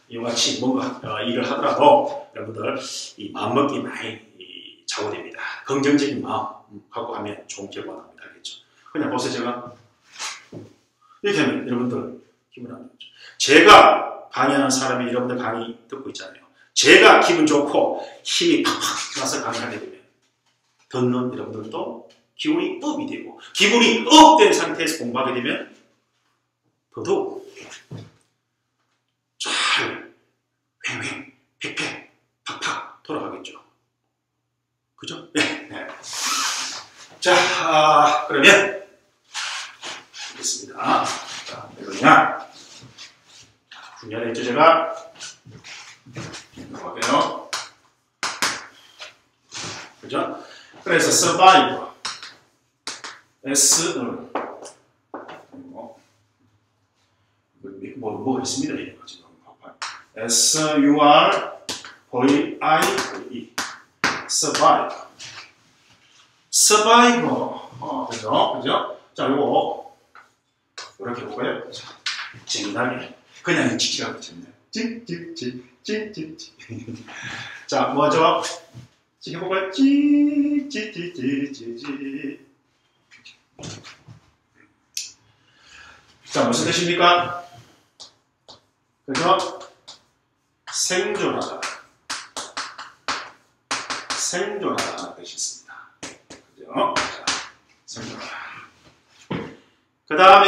이와 같이 뭔가 일을 하더라도 여러분들 이 마음먹기 많이 좌우됩니다. 긍정적인 마음 갖고 하면 좋은 결과 나옵니다. 알겠죠? 그냥 보세요. 제가 이렇게 하면 여러분들 기분 안 좋죠. 제가 강의하는 사람이 여러분들 강의 듣고 있잖아요. 제가 기분 좋고 힘이 팍팍 나서 강의하게 되면 듣는 여러분들도 기분이 업이 되고 기분이 업된 상태에서 공부하게 되면 더더욱 잘 횡횡 팩팩 팍팍 돌아가겠죠. 그죠? 네. 자, 그러면 알겠습니다. 자, 그러냐 분열했죠 제가. 넘어갈게요. 그죠? 그래서 survive S는 뭐가 있습니다. 이거 지금 S-U-R-V-I-V-E survive 그죠? 자, 요거 이렇게 볼까요? 자, 재미나게 그냥 찍지가 않겠네. 찍. 자, 뭐죠? 해볼까요? 자, 무슨 뜻입니까? 그죠? 생존하다 하는 뜻이 있습니다. 그죠? 자, 생존하다. 그 다음에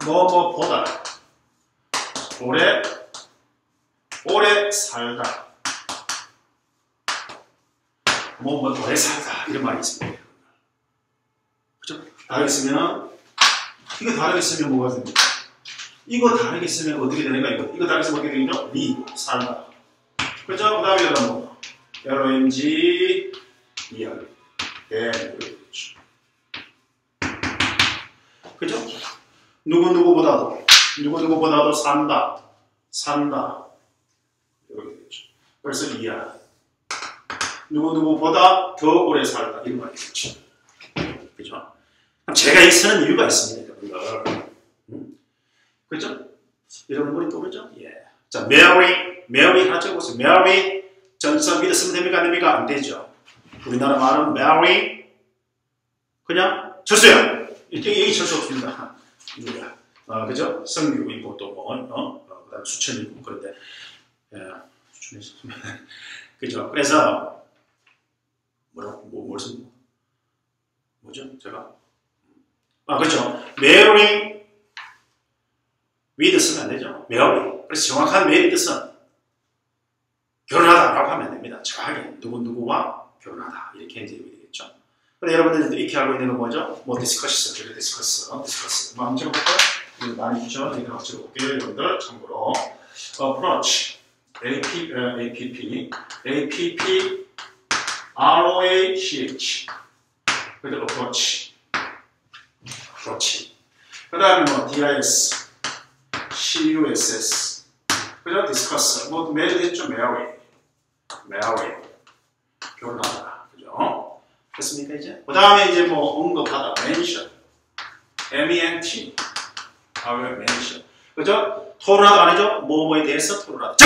뭐뭐보다 오래 살다. 오래 살다 이런 말이 있습니다. 그죠? 다르게 쓰면 이거 다르게 쓰면 뭐가 됩니까? 이거 다르게 쓰면 어떻게 되는가? 이거 다르게 쓰면 어떻게 되죠? 살다. 그죠? 그 다음에 이런 뭐 LONG ER 그죠? 누구누구보다도 산다 이렇게 되죠. 그래서 ER 누구누구보다 더 오래 살다 이런 말이 되죠. 그죠? 제가 이 쓰는 이유가 있습니다. 여러분들. 그죠? 여러분들이 또 그죠? 예. 자, Mary 하나 적어보세요. Mary 전치사 믿어 쓰면 됩니까? 안 됩니까? 안 되죠. 우리나라 말은 Mary 그냥 철수야. 이게 철수 없습니다. 그죠? 성규이고 또 뭐, 그다음 수천이고 그런데 수천이 그죠? 그래서 뭐죠? 제가 그렇죠. Mary with 쓰면 안 되죠. marry. 그래서 정확한 marry 뜻은 결혼하다라고 하면 됩니다. 정확하게 누구누구와 결혼하다 이렇게 이제 되겠죠. 근데 여러분들도 이렇게 알고 있는 건 뭐죠? 뭐 디스커스, 디스커스. 뭐 한번 찍어볼까요? 이거 많이 주죠. 이거 한번 찍어볼게요. 여러분들 참고로 approach, APP, ROACH. 그죠? approach. 그 다음에 뭐 DIS, CUSS. 그죠? discuss. 뭐 marry 했죠? marry. 결혼하다. 그죠? 됐습니까, 이제? 그 다음에 이제 뭐 언급하다. mention. MENT. mention. 그죠? 토론하다 아니죠? 뭐뭐에 대해서 토론하다.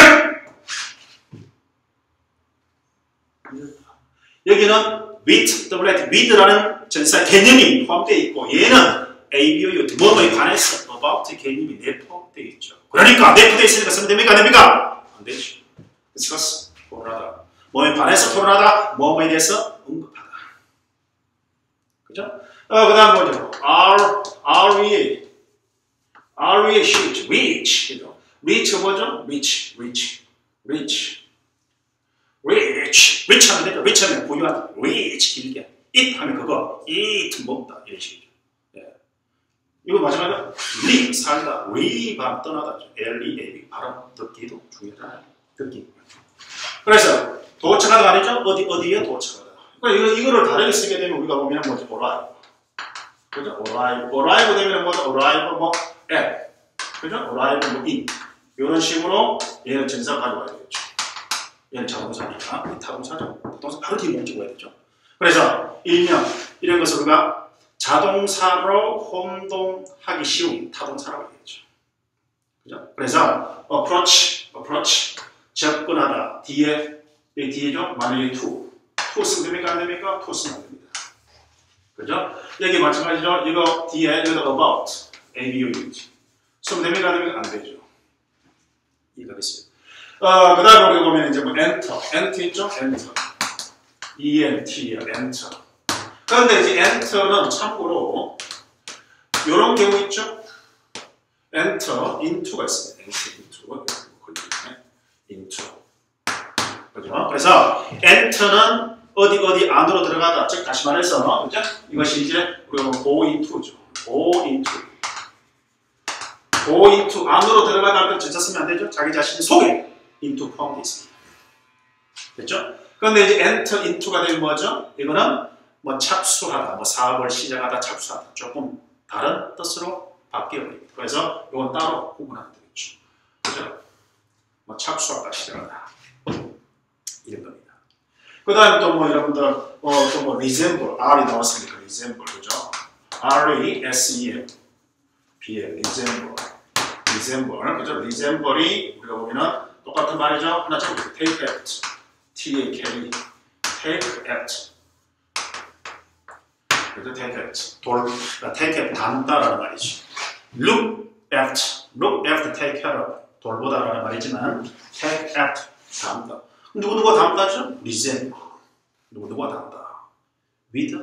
여기는 with라는 전사 개념이 포함되어 있고 얘는 ABOU 뭐뭐에 관해서 about 개념이 내포되어 있죠. 그러니까 내포되어 있으니까 쓰면 됩니까? 안 됩니까? 안 되죠. discuss, 토론하다. 뭐에 관해서 토론하다, 뭐뭐에 대해서 언급하다. 그죠? 그 다음 뭐죠? REA shoot, reach. 그죠? reach 뭐죠? reach 하면 되죠. reach 하면 부유하다. reach 길게. eat 하면 그거. eat 먹다. 이런 식이죠. 예. 이거 마지막에 live 살다. rebar 떠나다죠. LEAV 발음 듣기도 중요하잖아요. 듣기. 그래서 도착하다 아니죠? 어디에 도착하다. 그러니까 이거를 다르게 쓰게 되면 우리가 보면 뭐지? arrive. 그죠? arrive 되면 뭐죠? arrive 뭐 at. 그죠? arrive 뭐 in. 이런 식으로 얘는 전사 가져와야 되겠죠. 얘는 자동사니까 타동사죠. 타동사 바로 뒤에 못 찍어야 되죠. 그래서 일명 이런 것을 우리가 자동사로 혼동하기 쉬운 타동사라고 하겠죠. 그죠? 그래서 approach 접근하다 뒤에죠. 만약에 to 쓰면 됩니까? 안 됩니까? to 쓰면 안 됩니다. 그죠? 여기 마찬가지죠. 이거 뒤에 여기다 about ABOU지. 쓰면 됩니까? 안 됩니까? 안 되죠. 이거 됐습니다. 그 다음에 우리가 보면 이제 뭐 enter 있죠? enter. 그런데 이제 enter는 참고로 이런 경우 있죠? enter into가 있습니다. into. 그죠? 그래서 enter는 어디 안으로 들어가다. 즉 다시 말해서 그죠? 이것이 이제 우리가 go into죠. go into 안으로 들어가다 할 때 전차 쓰면 안 되죠? 자기 자신의 속에 into 포함되어 있습니다. 됐죠? 그런데 이제 enter into가 되면 뭐죠? 이거는 뭐 착수하다, 뭐 사업을 시작하다, 착수하다. 조금 다른 뜻으로 바뀌어버립니다. 그래서 이건 따로 구분하면 되겠죠. 그죠? 뭐 착수하다, 시작하다. 이런 겁니다. 그 다음에 또 뭐 여러분들, 또 뭐 resemble, R이 나왔으니까 resemble, 그죠? RESEMBL, resemble, 그죠? resemble이 우리가 보면은 똑같은 말이죠. 하나 잡고 take act, take act. 그래서 take act, take act 담다라는 말이죠. look after, take care of, 돌보다라는 말이지만 take act 담다. 누구누가 담다죠? resemble. 누구누가 담다. with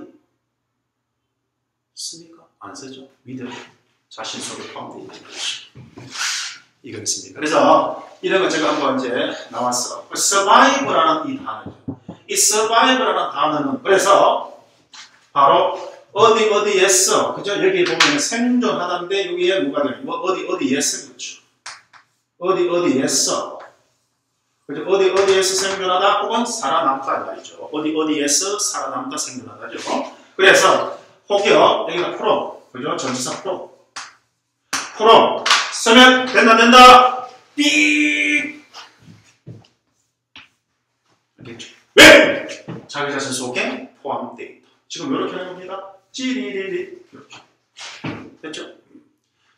씁니까? 안 쓰죠? with 자신 속에 포함되어 있는 것이죠. 이거겠습니다. 그래서 이런 거 제가 한번 이제 나왔어. survive라는 이 단어죠. 이 survive라는 단어는 그래서 바로 어디에서 그죠? 여기 보면 생존하다인데 여기에 뭐가 되냐? 뭐 어디에서 그렇죠? 어디에서 그죠? 어디에서 생존하다 혹은 살아남다 말이죠. 어디에서 살아남다 생존하다죠. 그래서 혹여 여기가 프로 그죠? 전치사 프로 쓰면 된다 삑 알겠죠? 왜? 자기 자신 속에 포함되어 있다. 지금 이렇게 하는 겁니다. 찌리리리 이렇게 됐죠?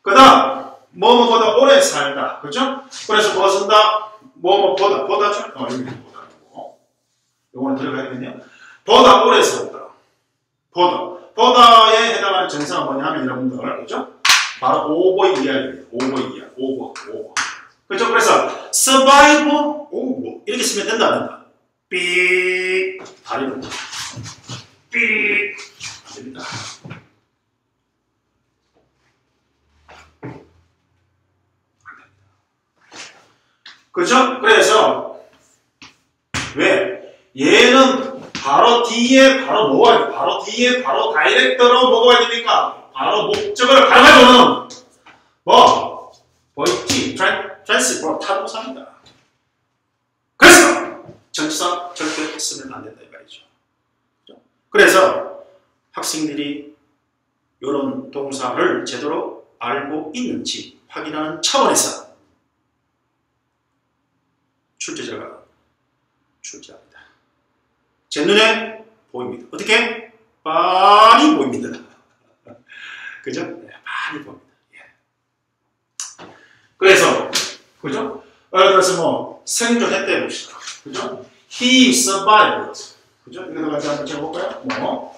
그 다음 뭐뭐보다 오래 살다 그죠? 그래서 뭐 쓴다? 보다죠? 여기 보다고 요거는 들어가야겠네요. 보다 오래 살다 보다에 해당하는 전사가 뭐냐면 여러분들 그죠? 바로 over 이하입니다. over. 그렇죠? 그래서 survive over 이렇게 쓰면 된다 안 된다? 삑 다리를 삑 안 됩니다. 그죠? 그래서 왜? 얘는 바로 뒤에 바로 뭐가 바로 뒤에 바로 다이렉터로 뭐가 와야 됩니까? 바로 목적을 가져오는 뭐 VT, 트랜스, 타동사입니다. 그래서 전치사 절대 쓰면 안 된다 이 말이죠. 그래서 학생들이 이런 동사를 제대로 알고 있는지 확인하는 차원에서 출제자가 출제합니다. 제 눈에 보입니다. 어떻게? 많이 보입니다. 그죠? 네, 많이 보입니다. 예. 그래서, 그죠? 예를 들어서 뭐, 생존했대 봅시다. 그죠? He survived. 그죠? 이거 같이 한번 적어볼까요?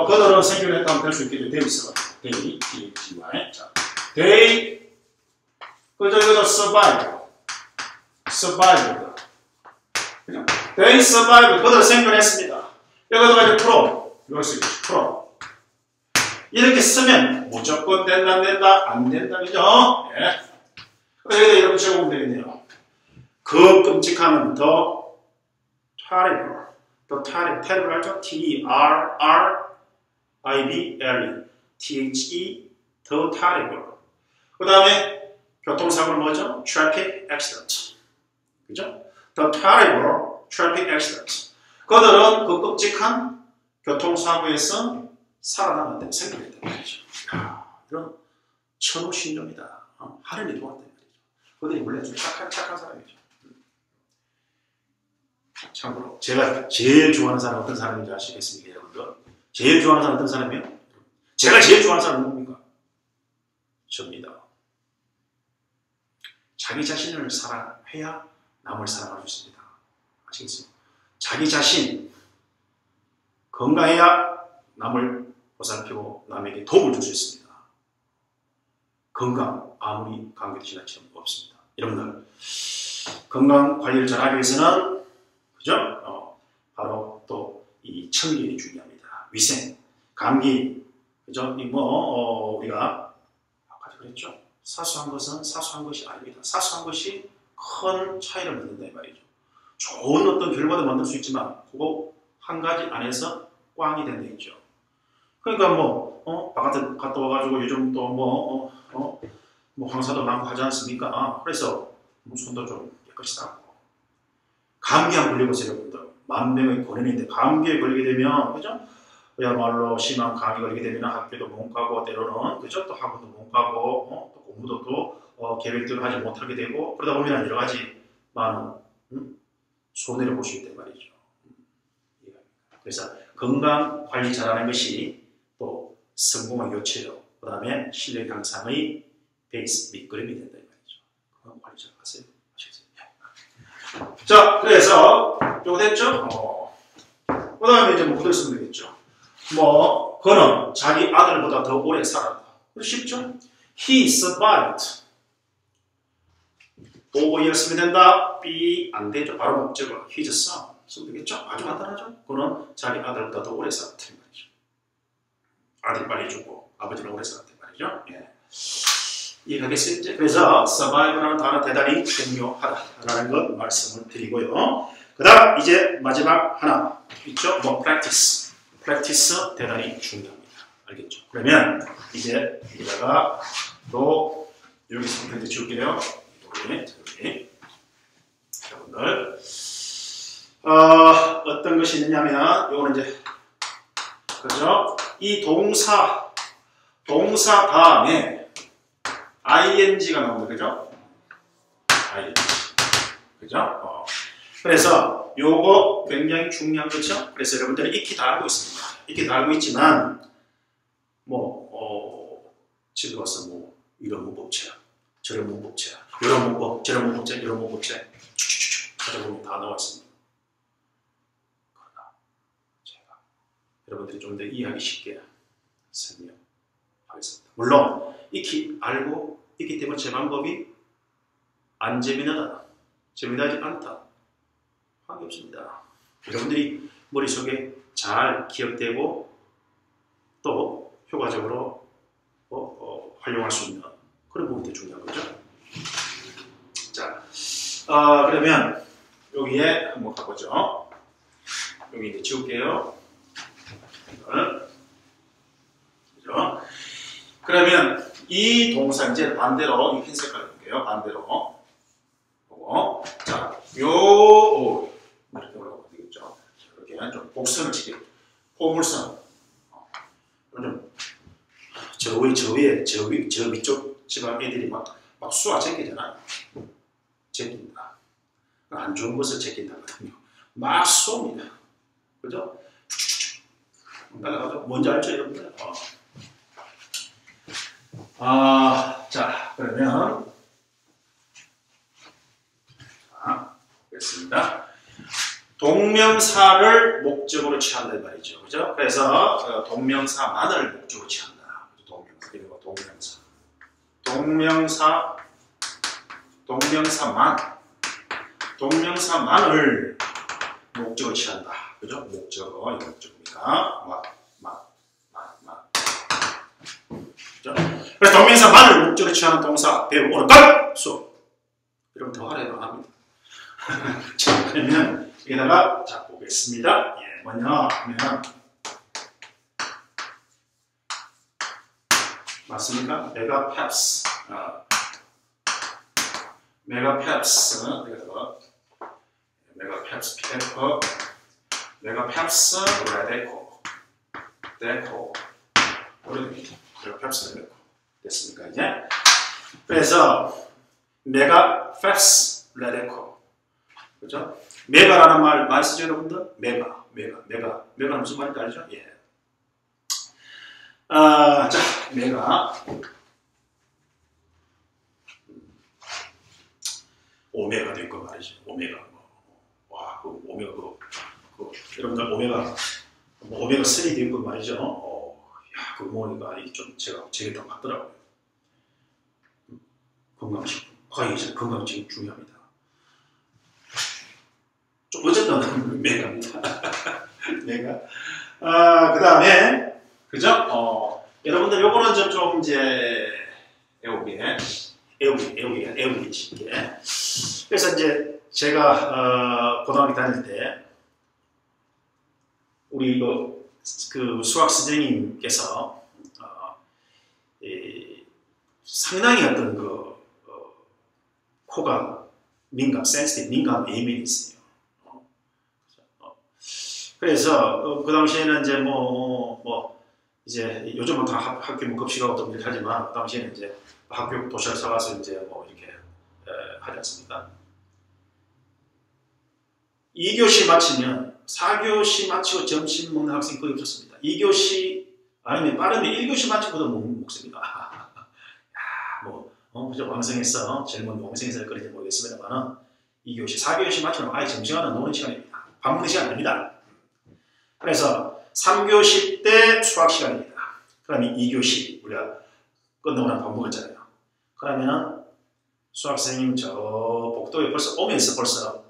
그들은 생존했다면 될 수 있겠죠. They survived. They, T-H-Y. 자, they, 그죠? 이거는 survived. survived. 그죠? They survived. 그들은 생존했습니다. 여기다가 이제 from. 이걸 쓰겠죠. from. 이렇게 쓰면 무조건 된다, 안 된다, 안 된다, 그죠? 예. 여기다 이렇게 적으면 되겠네요. 그 끔찍함은 더 terrible. 더 terrible 알죠? T-E-R-R-I-B-L-E. T-H-E. 더 terrible. 그 다음에 교통사고는 뭐죠? traffic accident. 그죠? The terrible traffic accident. 그들은 그 끔찍한 교통사고에서 살아남았다, 생존했단 말이죠. 이런 천우신조입니다. 하늘이 도왔단 말이죠. 그들이 원래 좀 착한 사람이죠. 참고로 제가 제일 좋아하는 사람 어떤 사람인지 아시겠습니까, 여러분들? 제일 좋아하는 사람 어떤 사람이에요? 제가 제일 좋아하는 사람은 누굽니까? 저입니다. 자기 자신을 사랑해야 남을 사랑할 수 있습니다. 아시겠습니까? 자기 자신 건강해야 남을 보살피고 남에게 도움을 줄 수 있습니다. 건강 아무리 감기도 지나치면 없습니다. 여러분들 건강 관리를 잘하기 위해서는 그죠? 바로 또 이 청결이 중요합니다. 위생, 감기, 그죠? 우리가 아까도 그랬죠? 사소한 것은 사소한 것이 아닙니다. 사소한 것이 큰 차이를 만든다 이 말이죠. 좋은 어떤 결과도 만들 수 있지만 그거 한 가지 안에서 꽝이 된다 있죠. 그러니까 바깥에 갔다 와가지고 요즘 또 황사도 많고 하지 않습니까? 그래서 손도 좀 깨끗이 닦고 감기 안 걸리고서 여러분들 만병의 고년인데 감기에 걸리게 되면 그죠? 그야말로 심한 감기 걸리게 되면 학교도 못 가고 때로는 그죠? 또 학원도 못 가고 또 공부도 또 계획대로 하지 못하게 되고 그러다 보면 여러 가지 많은 손해를 볼 수 있단 말이죠. 그래서 건강 관리 잘하는 것이 또 성공의 요체요. 그 다음에 실력 향상의 베이스 밑그림이 된다 이 말이죠. 건강 관리 잘 하세요. 자, 그래서 요거 됐죠? 그 다음에 이제 그대로 쓰면 되겠죠. 그는 자기 아들보다 더 오래 살았다. 쉽죠? He survived. 오이어 쓰면 된다. B 안 되죠. 바로 목적어. His son. 쓰면 되겠죠? 아주 간단하죠? 그는 자기 아들보다 더 오래 살았단 말이죠. 아들이 빨리 죽고 아버지는 오래 살았단 말이죠. 예. 이해가겠어요? 이제? 그래서 survive라는 단어 대단히 중요하다라는 것 말씀을 드리고요. 그 다음 이제 마지막 하나 있죠? practice. practice 대단히 중요합니다. 알겠죠? 그러면 이제 여기다가 또 여기 선택해 줄게요. 여기. 여러분들 어떤 것이 있느냐면 요거는 이제 그죠? 이 동사 다음에 ing가 나옵니다. 그죠? ing. 그죠? 그래서 요거 굉장히 중요한 거죠? 그래서 여러분들은 익히 다 알고 있습니다. 익히 다 알고 있지만 집에 와서 이런 문법체, 저런 문법체, 이런 문법, 저런 문법체, 이런 문법체 쭉쭉쭉 찾아보면 다 나와 있습니다. 그러나 제가 여러분들이 좀 더 이해하기 쉽게 설명하겠습니다. 물론 익히 알고 있기 때문에 제 방법이 안 재미나다, 재미나지 않다 관계없습니다. 여러분들이 머릿속에 잘 기억되고 또 효과적으로 활용할 수 있는 그런 부분이 중요한 거죠. 자, 그러면 여기에 한번 가보죠. 여기 이제 지울게요. 이걸. 그죠? 그러면 이 동사 이제 반대로 이 흰 색깔 볼게요. 반대로 보고 자, 이렇게 올라가면 되겠죠. 이렇게 좀 곡선을 치게 포물선. 좀 저 위쪽 지방 애들이 막 수화 제끼잖아요. 제낀다. 안 좋은 것을 제낀다거든요. 막 쏩니다. 그죠? 날아가죠. 뭔지 알죠, 여러분들? 자, 그러면 자, 됐습니다. 동명사를 목적으로 취한다 말이죠. 그죠? 그래서 동명사만을 목적으로 취한다. 동명사, 그리고 동명사만을 목적으로 취한다. 그죠? 목적어, 이 목적입니다. 그죠? 그래서 동명사만을 목적으로 취하는 동사 배우 오늘 끝! 수업. 이러면 더 하려고 합니다. 자, 그러면 여기다가 자 보겠습니다. 예, 뭐냐 하면 맞습니까? 메가펩스. 메가펩스. 여기다가 메가펩스 페퍼. 메가펩스 레데코. 데코. 메가펩스 레데코. 됐습니까 이제? 그래서 메가펩스 레데코. 그죠? 메가라는 말 쓰죠, 여러분들? 메가는 무슨 말인지 알죠? 예. 자, 메가. 오메가 될 거 말이죠. 오메가. 와, 오메가, 여러분들 오메가 3 될 거 말이죠. 야, 뭐니까 좀 제가 더 맞더라고요. 건강식품. 이제 건강식품 중요합니다. 좀 어쨌든 메가입니다. 메가. 그 다음에 그죠? 여러분들 요거는 좀 이제 애우기 쉽게. 그래서 이제 제가 고등학교 다닐 때 우리 그 수학 선생님께서 상당히 어떤 코가 민감, 예민이 있어요. 그래서 그 당시에는 이제 이제 요즘은 다 학교 급식하고 또 이렇게 하지만 그 당시에는 이제 학교 도시락 사가서 이제 이렇게 하지 않습니까? 2교시 마치면 4교시 마치고 점심 먹는 학생이 거의 없었습니다. 2교시 아니면 빠르면 1교시 마치고도 못 먹습니다. 야, 그저 왕성했어. 젊은 왕성해서 그런지 모르겠습니다만 2교시, 4교시 마치면 아예 점심하는 노는 시간입니다. 밥 먹는 시간 아닙니다. 그래서 3교시 때 수학 시간입니다. 그러면 2교시 우리가 끝나고 나면 밥 먹었잖아요. 그러면은 수학 선생님 저 복도에 벌써 오면서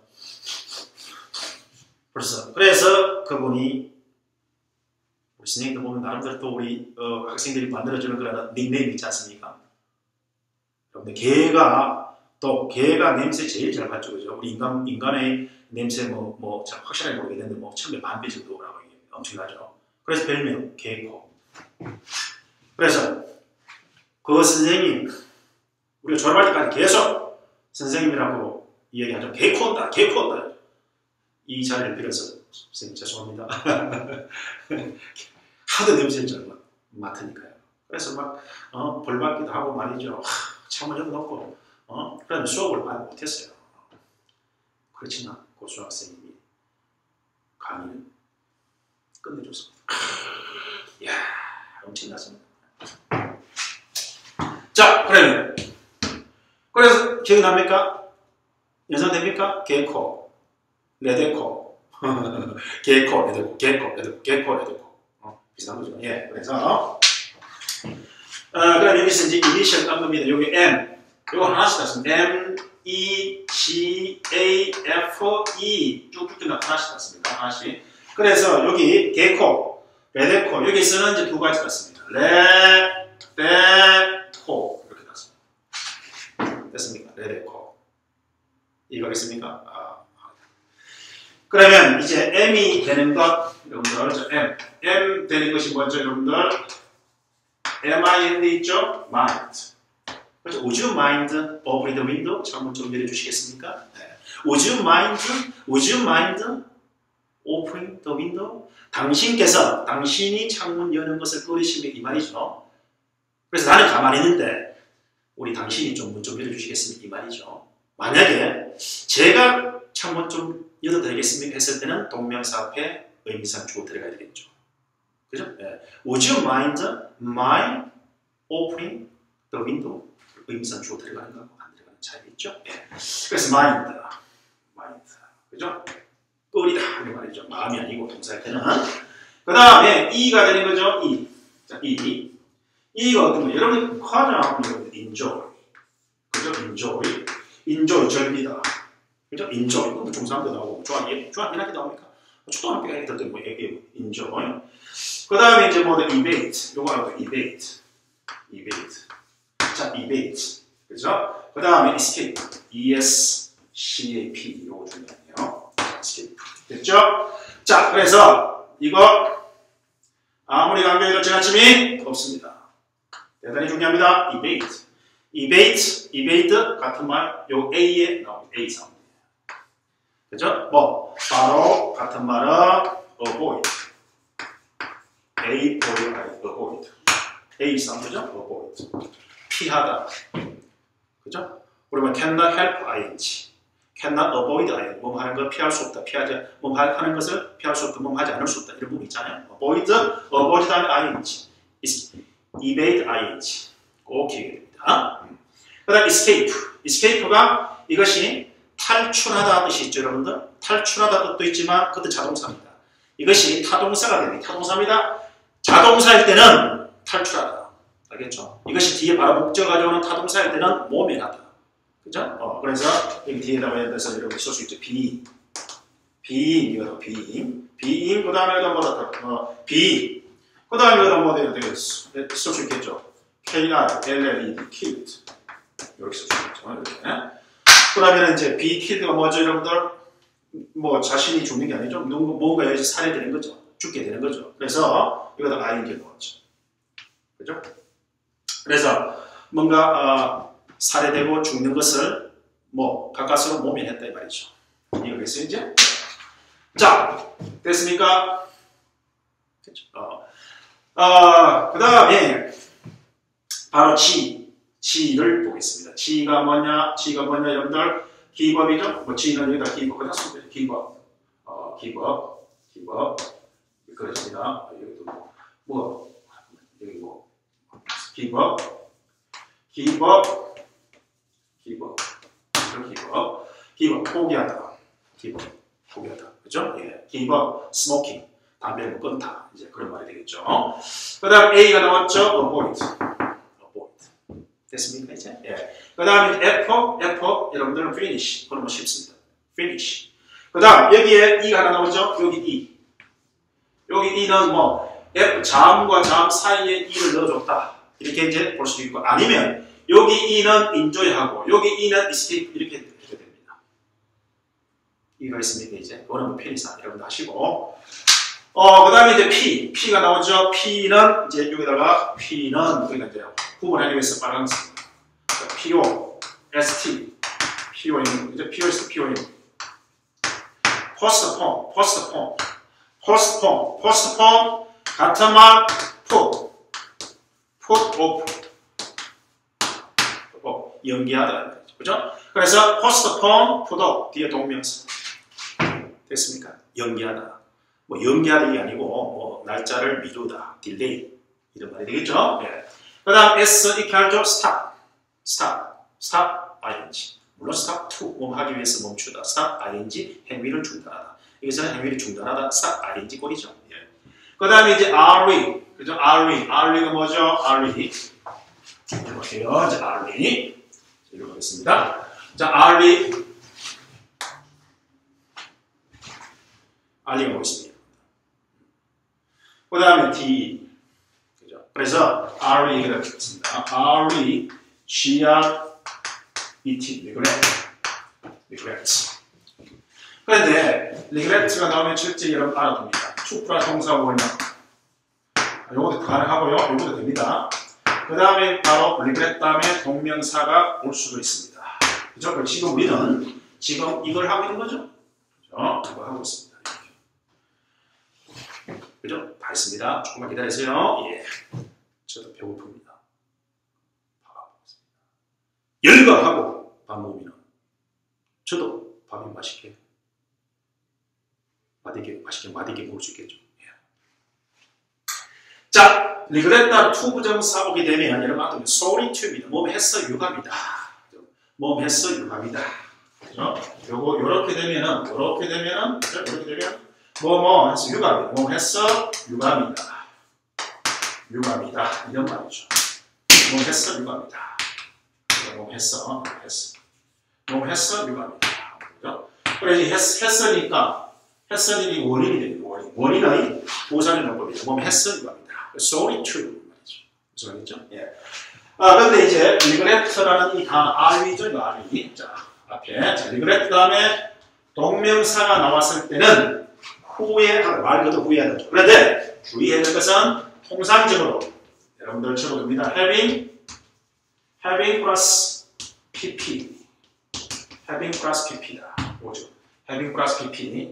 그래서 그분이 우리 선생님도 보면 나름대로 또 우리 학생들이 만들어주는 그런 닉네임 있지 않습니까? 여러분들 개가 냄새 제일 잘 맡죠, 그죠? 우리 인간의 냄새 잘 확실하게 모르겠는데 처음에 반배 정도라고 엄청나죠. 그래서 별명 개코. 그래서 그 선생님 우리가 졸업할 때까지 계속 선생님이라고 이야기하죠. 개코다. 이 자리를 빌어서 선생님 죄송합니다. 하도 냄새를 잘 맡으니까요. 그래서 막 벌받기도 하고 말이죠. 참을 여도 없고 그러면 수업을 많이 못했어요. 그렇지만 그 수학생님이 강의를 끝내줬습니다. 이야, 엄청났습니다. 자, 그래서 기억납니까? 연상됩니까? 개코, 레데코, 개코, 레데코. 비슷한 거죠. 예, 그래서 그럼 여기서 이제 이니셜 딴 겁니다. 여기 M, 이거 하나씩 땄습니다. M, E, G, A, F, E 쭉쭉 하나씩 땄습니다. 하나씩. 그래서 여기 개코, 레데코 여기서는 이제 두 가지 땄습니다. 레데코 이렇게 땄습니다. 됐습니까? 레데코. 이해가겠습니까? 그러면 이제 M이 되는 것, 여러분들, M 되는 것이 뭐죠, 여러분들? M-I-N-D 있죠? Mind. 그렇죠? Would you mind opening the window? 창문 좀 열어주시겠습니까? 네. Would you mind opening the window? 당신이 창문 여는 것을 꺼리시면 이 말이죠. 그래서 나는 가만히 있는데 우리 당신이 좀 문 좀 열어주시겠습니까? 이 말이죠. 만약에 제가 창문 좀 열어도 되겠습니까? 했을 때는 동명사 앞에 의미상 주어 들어가야 되겠죠. 그죠? 네. Would you mind my opening the window? 의미상 주어 들어가는 거하고 안 들어가는 차이가 있죠. 네. 그래서 mind. 그죠? 꺼리다 하는 말이죠. 마음이 아니고 동사일 때는. 그 다음에 E가 되는 거죠. E. 자, E가 어떤 거예요? 여러분, 과장, enjoy. 그죠? enjoy, 즐기다. 그죠? enjoy. 이거 종사함도 나오고, 좋아하긴 나옵니까? 초등학교 애들 때 뭐, enjoy. 그 다음에 이제 뭐, debate. 요거하고 debate. 자, debate. 그죠? 그 다음에 escape. E-S-C-A-P. 요거 중요하네요. escape. 됐죠? 자, 그래서 이거 아무리 강조해도 지나침이 없습니다. 대단히 중요합니다. debate 같은 말, 요 A에 나옵니다. A 사운드. 그죠? 뭐, 바로 같은 말은 avoid. avoid. A 사운드죠? avoid. 피하다. 그죠? 우리가 cannot help ing. cannot avoid ing. 뭐 하는 걸 피할 수 없다. 뭐 하는 것을 피할 수 없다. 뭐 하지 않을 수 없다. 이런 부분 있잖아요. avoid 다음에 ing. evade ing. 꼭 기억해야 됩니다. 그 다음 escape가 이것이 탈출하다 뜻이 있죠, 여러분들. 탈출하다 뜻도 있지만 그것도 자동사입니다. 이것이 타동사가 됩니다. 타동사입니다. 자동사일 때는 탈출하다. 알겠죠? 이것이 뒤에 바로 목적을 가져오는 타동사일 때는 모면하다. 그죠? 그래서 여기 뒤에다가 해서 여러분 쓸 수 있죠. being, 이거다. being, 그 다음에 be. 그 다음에 여기다 뭐 쓸 수 있겠죠. K-I-L-L-E-D, killed. 이렇게 쓸 수 있겠죠. 이렇게. 그 다음에 이제 be killed가 뭐죠, 여러분들? 뭐 자신이 죽는 게 아니죠. 뭔가 여기서 살해되는 거죠. 죽게 되는 거죠. 그래서 이거다 ing를 넣었죠. 그죠? 그래서 뭔가 살해되고 죽는 것을 뭐 가까스로 모면했다 이 말이죠. 이해겠어요 이제? 자, 됐습니까? 그렇죠. 그 다음에 바로 G를 보겠습니다. G가 뭐냐, 여러분들? 기법이죠? 뭐 G는 여기다 기법, 그다 쓰면 돼요. 기법. 그렇습니다. 여기도 여기 기법, 포기하다. 그죠? 예. 기법, 스모킹. 담배를 끊다. 이제 그런 말이 되겠죠. 그 다음 A가 나왔죠? avoid. 됐습니까, 이제? 예. 그 다음에 F, 여러분들은 finish. 그러면 쉽습니다. finish. 그 다음, 여기에 E가 하나 나오죠? 여기 E. 여기 E는 뭐, F, 자음과 자음 사이에 E를 넣어줬다. 이렇게 이제 볼 수도 있고, 아니면, 여기 E는 enjoy하고, 여기 E는 escape. 이렇게 해도 됩니다. 이해가 있습니까, 이제? 그거는 뭐 편의상 여러분들 하시고. 그 다음에 이제 P가 나오죠? P는, 이제 여기다가, P는, 그러니까 이제, 구분하기 위해서 빨간색. PO, ST, PO인, 이제 PO에서 PO인. postpone, 같은 말, put off, 연기하다. 그죠? 그래서 postpone, put off, 뒤에 동명사. 됐습니까? 연기하다. 뭐, 연기하다 이 아니고, 뭐, 날짜를 미루다, delay. 이런 말이 되겠죠? 네. 그 다음 S 이퀄죠? stop, ing. 물론 stop to, 하기 위해서 멈추다. stop, ing, 행위를 중단하다. 여기서는 행위를 중단하다. stop, ing 꼴이죠. 예. 그 다음에 이제 RE, 그죠? RE가 뭐죠? RE. 이렇게요. 이제 RE. 읽어보겠습니다. 자, RE가 뭐겠습니까? 그 다음에 D. 그래서 RE가 되겠습니다. RE, GRET. 왜 그래? regret. 그런데 regret가 나오면 실제 여러분 알아둡니다. to 플러스 동사 원형. 요것도 가능하고요. 요것도 됩니다. 그 다음에 바로 regret 다음에 동명사가 올 수도 있습니다. 그죠? 지금 우리는 지금 이걸 하고 있는 거죠? 그죠? 이거 하고 있습니다. 그죠? 다 했습니다. 조금만 기다리세요. 예. 저도 배고픕니다. 열광하고 밥 먹으면 저도 밥이 맛있게 맛있게 먹을 수 있겠죠. 예. 자, 리그레타 투 부정사 오게 되면 여러분 아까 sorry to입니다. 몸했어 유감이다. 몸했어 유감이다. 그죠? 요거 요렇게 되면 뭐뭐 해서 유감이다. 몸했어 유감이다. 유감이다. 이런 말이죠. 몸했어 유감이다. 몸했어 유감이다. 그죠? 그래서 했으니 원인이 됩니다. 원인의 보상의 방법이죠. 몸했어 유감이다. sorry to 말이죠. 무슨 말이죠? 예. 근데 이제 regret라는 이 단어 R이죠, R. 자, 앞에 자, regret 다음에 동명사가 나왔을 때는 말 그대로 후회하죠. 그런데 주의해야 될 것은 통상적으로 여러분들 적어둡니다. having plus pp. having plus pp다. 뭐죠? having plus pp.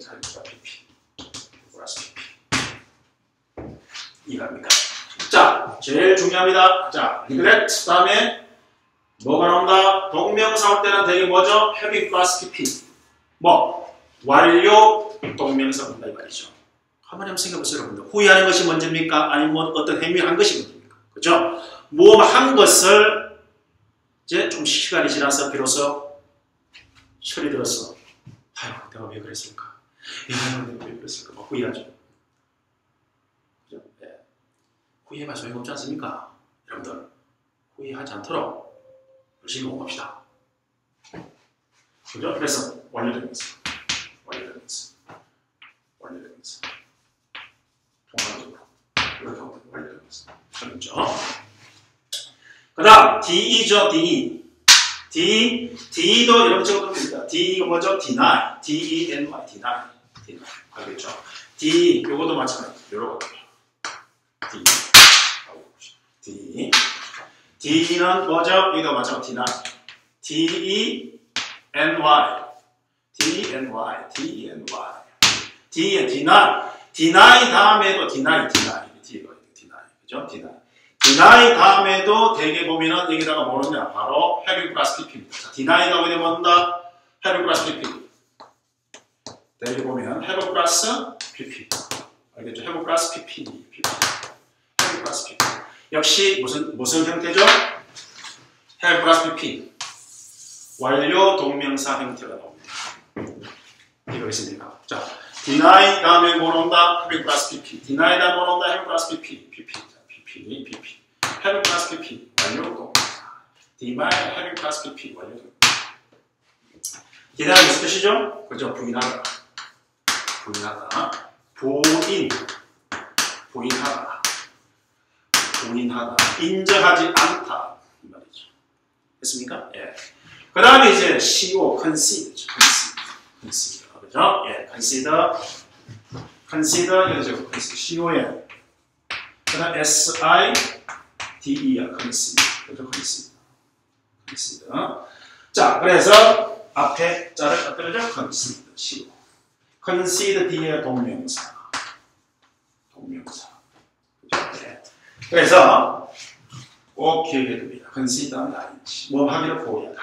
이겁니까? 자, 제일 중요합니다. 자, regret 다음에 뭐가 나온다? 동명사 올 때는 되게 뭐죠? having plus pp. 완료 동명사 본다 이 말이죠. 한번 한번 생각해보세요, 여러분들. 후회하는 것이 먼저입니까? 아니면 어떤 행위를 한 것이 먼저입니까? 그죠? 한 것을 이제 좀 시간이 지나서 비로소 철이 들어서 아유, 내가 왜 그랬을까? 내가 왜 그랬을까? 막 후회하죠. 그죠? 네. 후회가 소용없지 않습니까? 여러분들, 후회하지 않도록 열심히 공부합시다. 그죠? 그래서 완료되면서 통상적으로 이렇게 하면 완료되면서 그렇죠? 그 다음 D죠. D도 이런 식으로 됩니다. D가 뭐죠? deny. D-E-N-Y. deny. 알겠죠? D, 요것도 마찬가지. 요렇게. D는 뭐죠? 이거 마찬가지. deny. D-E-N-Y. deny 다음에도 deny. 그죠? deny 다음에도 대개 보면은 여기다가 뭐냐? 바로 having plus pp입니다. deny 나오게 되면 뭔다? having plus pp. 대개 보면 have plus pp. 알겠죠? have plus pp. have plus pp. 역시 무슨 형태죠? have plus pp. 완료 동명사 형태가 나옵니다. 이거 있습니까? 자, deny 다음에 뭐 나온다? having plus pp. deny 다음에 뭐 나온다? having plus pp. pp. having plus pp. 완료 동명사. deny having plus pp. 완료 동명사. deny 무슨 뜻이죠? 그죠? 부인하다. 부인하다. 인정하지 않다. 이 말이죠. 됐습니까? 예. 그 다음에 이제 CO, consider. 그죠? 예, consider, 이거죠. CON. 그 다음 SIDE야, consider. 그죠? consider. 자, 그래서 앞에 자를 어떻게 하죠? consider, CO. consider 뒤에 동명사. 그죠? 예. 그래서 꼭 기억해 둡니다. consider는 아니지. 뭐 하기를 고려하다.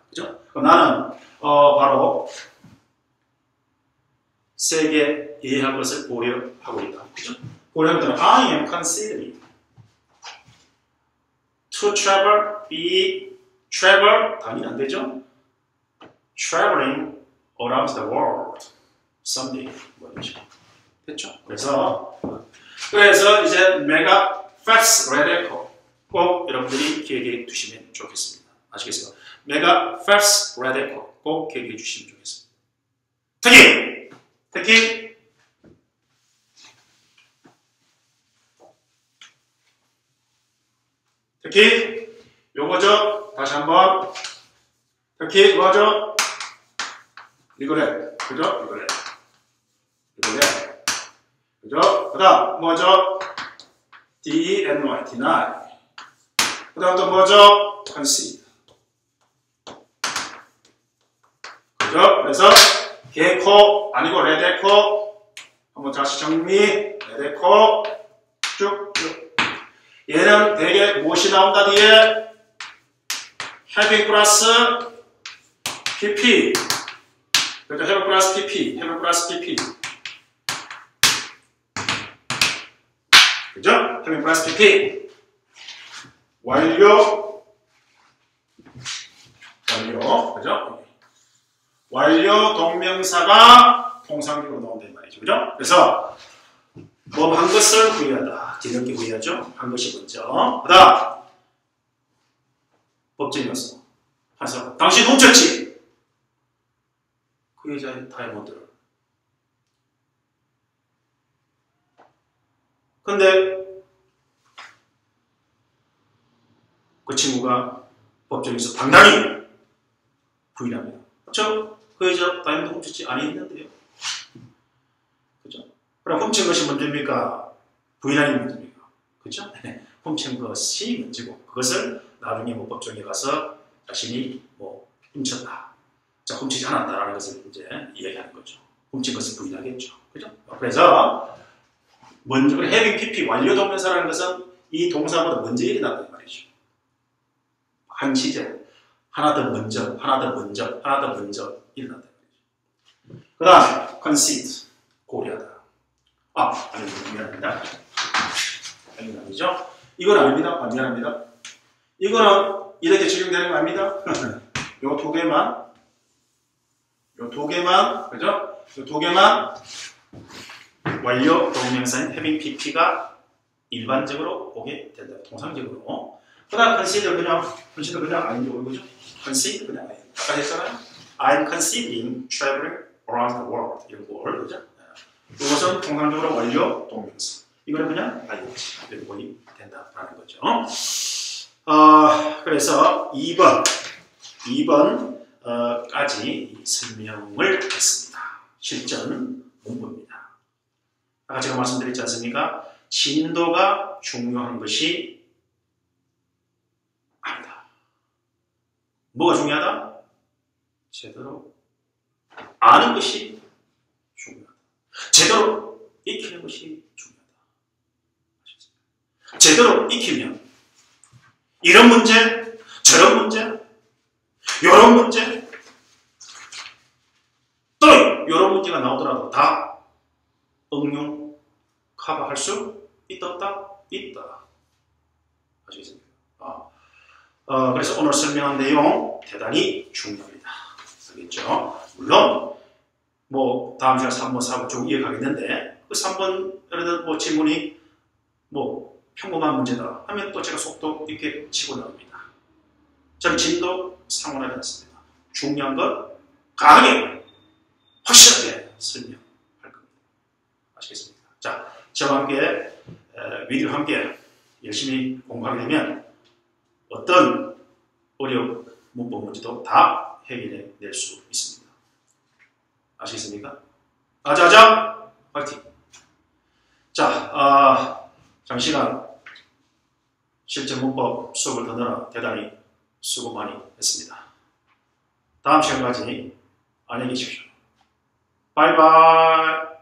그죠? 그럼 나는 바로 세계 이해할 것을 고려하고 있다. 그죠? 고려하면 I am considering to travel 당연히 안 되죠? traveling around the world someday 뭐 이런 식으로 됐죠? 그래서 이제 메가 팩스 레데코 꼭 여러분들이 기억해 두시면 좋겠습니다. 아시겠어요? 메가 팩스 레데코 꼭 기억해 주시면 좋겠습니다. 특히 요거죠. 다시 한번 특히 뭐죠? 이거래. 그죠? 이거래. 그죠? 그 다음 뭐죠? deny, deny. 그 다음 또 뭐죠? concede. 그죠? 그래서 개코 아니고 레데코. 한번 다시 정리. 레데코 쭉쭉. 얘는 대개 무엇이 나온다 뒤에? having 플러스 pp. 그죠? have 플러스 pp. have 플러스 pp. 그죠? having 플러스 pp. 완료. 그죠? 완료 동명사가 통상적으로 나온다는 말이죠. 그죠? 그래서 뭐 한 것을 구해하다. 뒤늦게 구해야죠. 한 것이 먼저. 그 다음 법정이었어. 판사. 당신 훔쳤지? 그 여자의 다이아몬드를. 근데 그 친구가 법정에서 당당히 부인합니다. 그 여자 다이아몬드 훔쳤지 아니었는데요. 그죠? 그럼 훔친 것이 먼저입니까? 부인하는 게 먼저입니까? 그죠? 훔친 것이 먼저고 그것을 나중에 뭐 법정에 가서 자신이 뭐 훔쳤다. 자, 훔치지 않았다라는 것을 이제 이야기하는 거죠. 훔친 것을 부인하겠죠. 그죠? 그래서 먼저 having pp 완료 동명사라는 것은 이 동사보다 먼저 일어났단 말이죠. 한 시제 하나 더 먼저 일어난단 말이죠. 그 다음 concede 고려하다. 미안합니다. 아니죠? 이건 아닙니다. 미안합니다. 이거는 이렇게 적용되는 거 아닙니다. 요 두 개만, 그죠? 요 두 개만 완료 동명사인 having pp가 일반적으로 오게 된다. 통상적으로. 그 다음 concede 그냥 아니죠. 그죠? concede 그냥 아니죠. 아까 했잖아요. I'm considering traveling around the world. 이런 걸, 그죠? 이것은 통상적으로 완료 동명사. 이거는 그냥 IOT. 이렇게 보이 된다라는 거죠. 그래서 2번까지 설명을 했습니다. 실전 문법입니다. 아까 제가 말씀드렸지 않습니까? 진도가 중요한 것이 아니다. 뭐가 중요하다? 제대로 아는 것이 중요하다. 제대로 익히는 것이 중요하다. 제대로 익히면 이런 문제, 저런 문제, 이런 문제, 또 이런 문제가 나오더라도 다 응용, 커버할 수 있다, 없다? 있다. 아시겠습니까? 그래서 오늘 설명한 내용 대단히 중요합니다. 알겠죠? 물론 뭐 다음 시간 3번, 4번 쭉 이어가겠는데 그 3번 예를 들어 뭐 질문이 뭐 평범한 문제다 하면 또 제가 속도 있게 치고 나옵니다. 저는 진도 상관하지 않습니다. 중요한 건 강하게 확실하게 설명할 겁니다. 아시겠습니까? 자, 저와 함께 위기와 함께 열심히 공부하게 되면 어떤 어려운 문법 문제도 다 해결해 낼 수 있습니다. 아시겠습니까? 아자아자! 파이팅! 자, 장시간 실전 문법 수업을 듣느라 대단히 수고 많이 했습니다. 다음 시간까지 안녕히 계십시오. 바이바이!